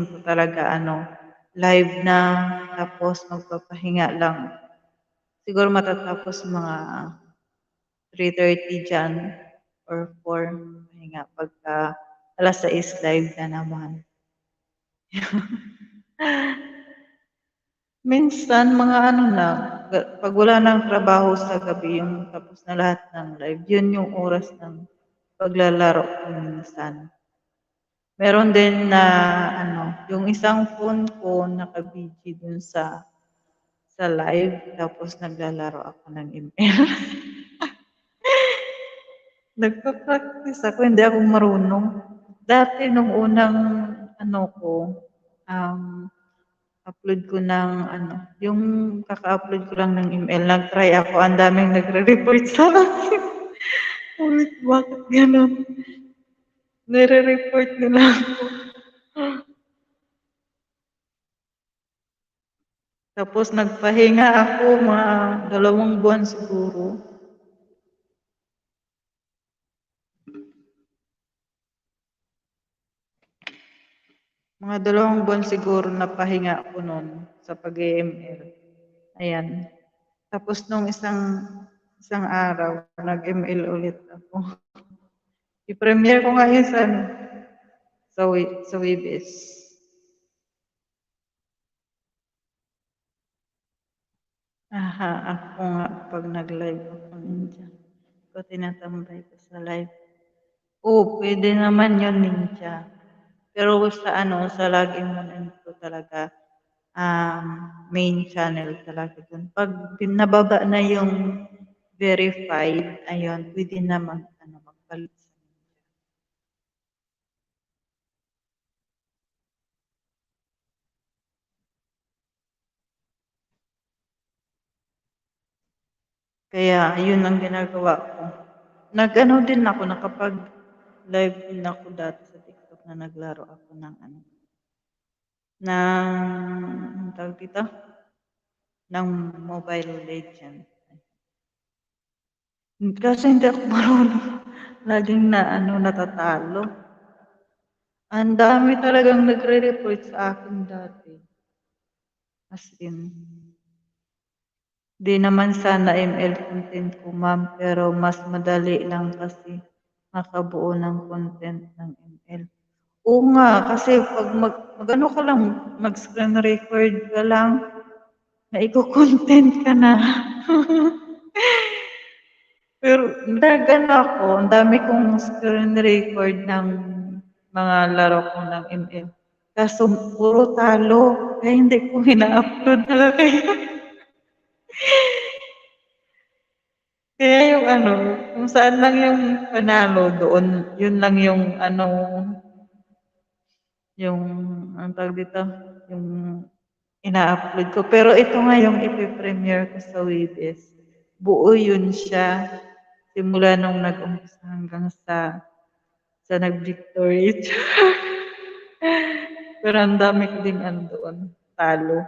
ko talaga, live na. Tapos, magpapahinga lang. Siguro matatapos mga 3:30 dyan or 4. Pahinga. Pagka alas 6 live na naman. Minsan, mga pag wala ng trabaho sa gabi, yung tapos na lahat ng live, yun yung oras ng paglalaro ko minsan. Meron din na, yung isang phone ko naka-BG dun sa live, tapos naglalaro ako ng ML. Nagpa-practice ako, hindi ako marunong. Dati nung unang, upload ko ng yung kaka-upload ko lang ng email, nag-try ako, ang daming nagre-report sa akin. Ulit, bakit ganun? Nire-report nila ako. Tapos nagpahinga ako mga 2 buwan siguro. Mga 2 buwan siguro napahinga ako noon sa pag-ML. Ayan. Tapos nung isang araw, nag-ML ulit ako. I-premiere ko nga yun sa Webes. Aha, ako nga pag nag-live ako ninja. Ko tinatambay ko sa live. Pwede naman yun ninja. Pero sa laging mo nito talaga, main channel talaga dun. Pag nababa na yung verified, ayun, pwede na magpalit sa ninja. Kaya, yun ang ginagawa ko. Nag-ano din ako, nakapag-live din ako dati sa TikTok na naglaro ako ng ano, ng, tawag dito, ng Mobile Legends. Kasi hindi ako marunong. Laging na ano, natatalo. Ang dami talagang nagre-report sa akin dati. As in, di naman sana ML content ko, ma'am, pero mas madali lang kasi makabuo ng content ng ML. Oo nga, kasi pag mag-ano ka lang, mag-screen record ka lang, na content ka na. Pero nag-ano ako, ang dami kong screen record ng mga laro ko ng ML. Kaso puro talo, kaya hindi ko ina-upload talaga yun. Kaya yung ano, kung saan lang yung panalo doon, yun lang yung ano, yung, ang tawag dito, yung ina-upload ko. Pero ito nga yung ipipremiere ko sa Webes. Buo yun siya. Simula nung nag-umpisa hanggang sa nag-victory. Pero ang dami ko ding ano doon, talo.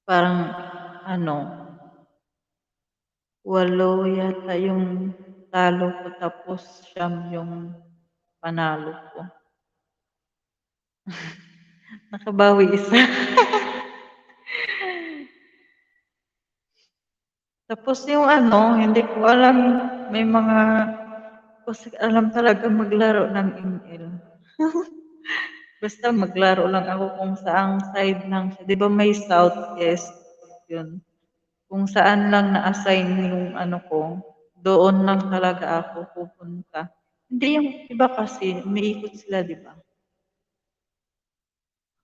Parang ano, 8 yata yung talo ko tapos 9 yung panalo ko. Nakabawi isa. Tapos yung ano, hindi ko alam, may mga, kasi alam talaga maglaro ng ML. Basta maglaro lang ako kung saang side lang siya. Di ba may southeast? Yun. Kung saan lang na-assign yung ano ko, doon lang talaga ako pupunta. Hindi yung iba kasi, umiikot sila, di ba?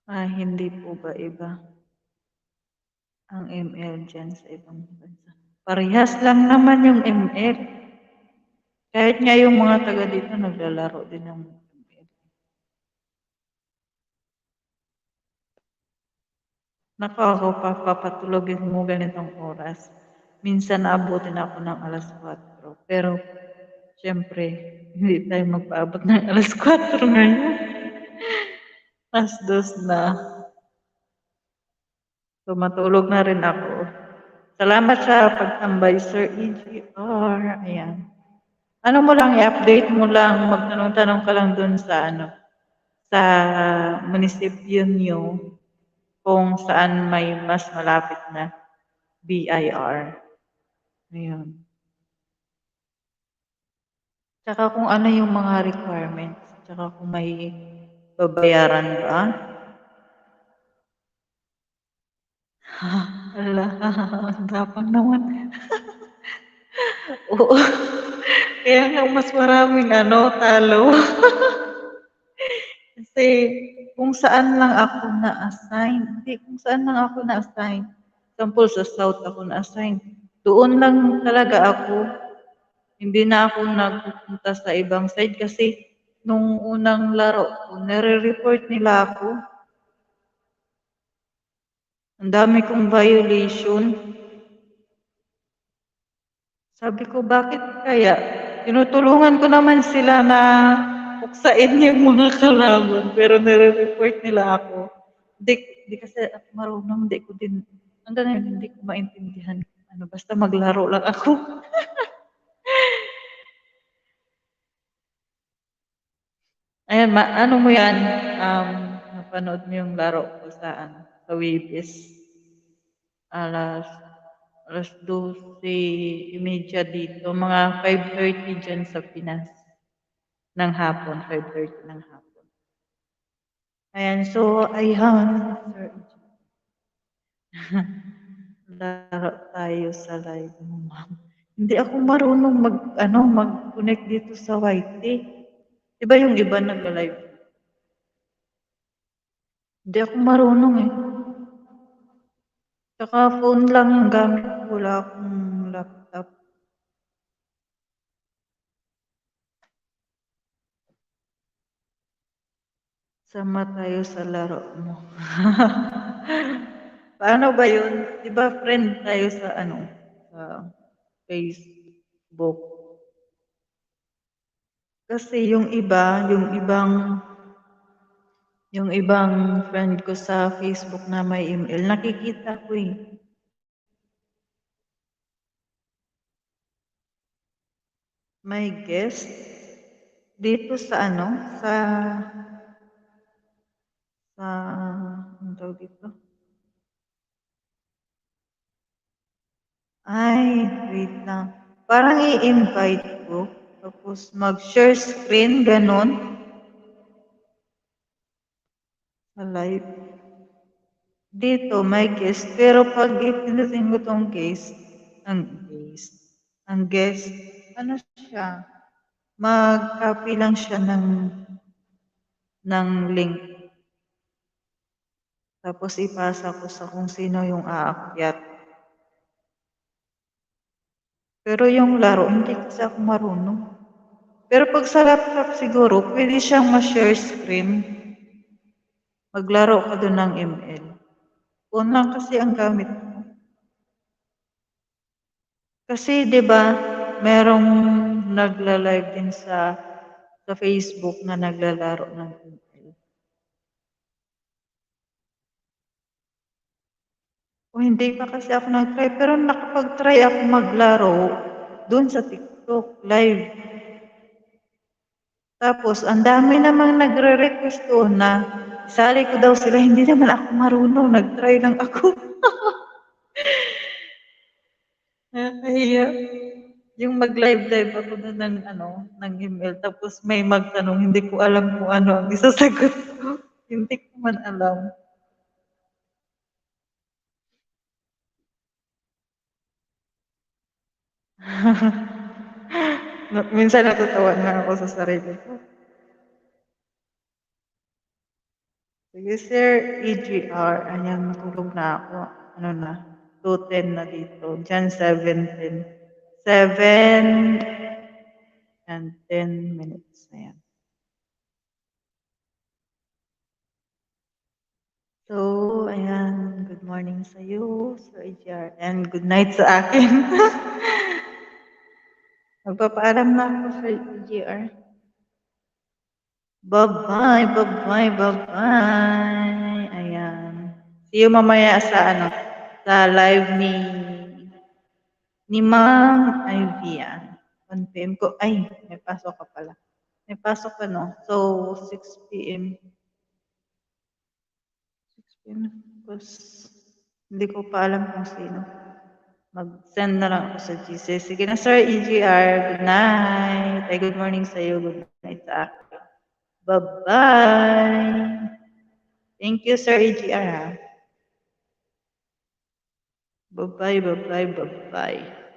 Hindi po ba iba ang ML dyan sa ibang bansa? Parehas lang naman yung ML. Kahit nga yung mga taga dito naglalaro din ng ML. Naku, ako papatulogin mo ganitong oras. Minsan naabutin ako ng alas 4. Pero, syempre, hindi tayo magpaabot ng alas 4 ngayon. Alas 2 na. So, matulog na rin ako. Salamat sa pagtambay, Sir EGR. Ayan. Ano mo lang, i-update mo lang, magtanong-tanong ka lang dun sa ano, sa munisipyo nyo kung saan may mas malapit na BIR. Ayun. Tsaka kung ano yung mga requirements, tsaka kung may babayaran ba. Ala, tapang naman. Oo. Kaya nga mas maraming ano, talo. Kasi kung saan lang ako na-assign, hindi kung saan lang ako na-assign. Example, sa South ako na-assign. Doon lang talaga ako. Hindi na ako nagpupunta sa ibang side kasi nung unang laro ko, nire-report nila ako. Ang dami kong violation. Sabi ko, bakit kaya? Tinutulungan ko naman sila na buksain yung mga kalaban, pero nire-report nila ako. Di kasi ako marunong, hindi ko din, hanggang ngayon hindi ko maintindihan. Ano, basta maglaro lang ako. Ayan, ano mo yan? Napanood mo yung laro ko sa, sa Webis. Alas, alas 12:30 dito. Mga 5:30 dyan sa Pinas. Ng hapon, 5:30 ng hapon. Ayan, so, ayan. Sir, laro tayo sa live mo, ma'am. Hindi ako marunong mag-connect dito sa YT. Diba yung iba nag-live? Hindi ako marunong eh. Tsaka phone lang yung gamit ko. Wala akong laptop. Sama tayo sa laro mo. Paano ba yun? Diba friend tayo sa sa Facebook? book. Kasi yung ibang friend ko sa Facebook na may email, nakikita ko eh. May guest dito sa ano, anong tawag dito? Ay, wait lang. Parang i-invite ko, tapos mag-share screen, ganon, sa live. Dito, may guest, pero pag ipinutin ko tong guest, ang guest, ano siya, mag-copy lang siya ng link. Tapos ipasa ko sa kung sino yung aakyat. Pero yung laro, hindi kasi ako marunong. Pero pag sa laptop siguro, pwede siyang ma-share screen. Maglaro ka doon ng ML. Phone lang kasi ang gamit mo. Kasi 'di ba, merong nagla-live din sa Facebook na naglalaro ng ML. O hindi pa kasi ako nag-try, pero nakapag-try ako maglaro doon sa TikTok live. Tapos, ang dami namang nagre-request doon na isali ko daw sila. Hindi naman ako marunong. Nag-try lang ako. Nakakahiya. Yung mag-live-live ako doon ng email. Tapos may magtanong, hindi ko alam kung ano ang isasagot ko. Hindi ko man alam. Minsan natutuwa na ako sa sarili ko. Sige, Sir EGR. Ayan, matulog na ako. Ano na? 2:10 na dito. Diyan 7:10. 7 and 10 minutes na yan. So, ayan. Good morning sa iyo, Sir EGR. And good night sa akin. Magpapaalam na ako, Sir EGR. Bye-bye, bye-bye, bye-bye. Ayan. See you mamaya sa live ni Ma'am Ivy. 1 PM ko. Ay, may pasok ka pala. May pasok ka, no? So, 6 PM. 6 PM. Tapos, hindi ko pa alam kung sino. Mag-send na lang ako sa GC. Sige na, Sir EGR. Good night. Ay, good morning sa iyo. Good night sa akin. Bye-bye. Thank you, Sir EGR. Bye-bye, bye-bye, bye-bye.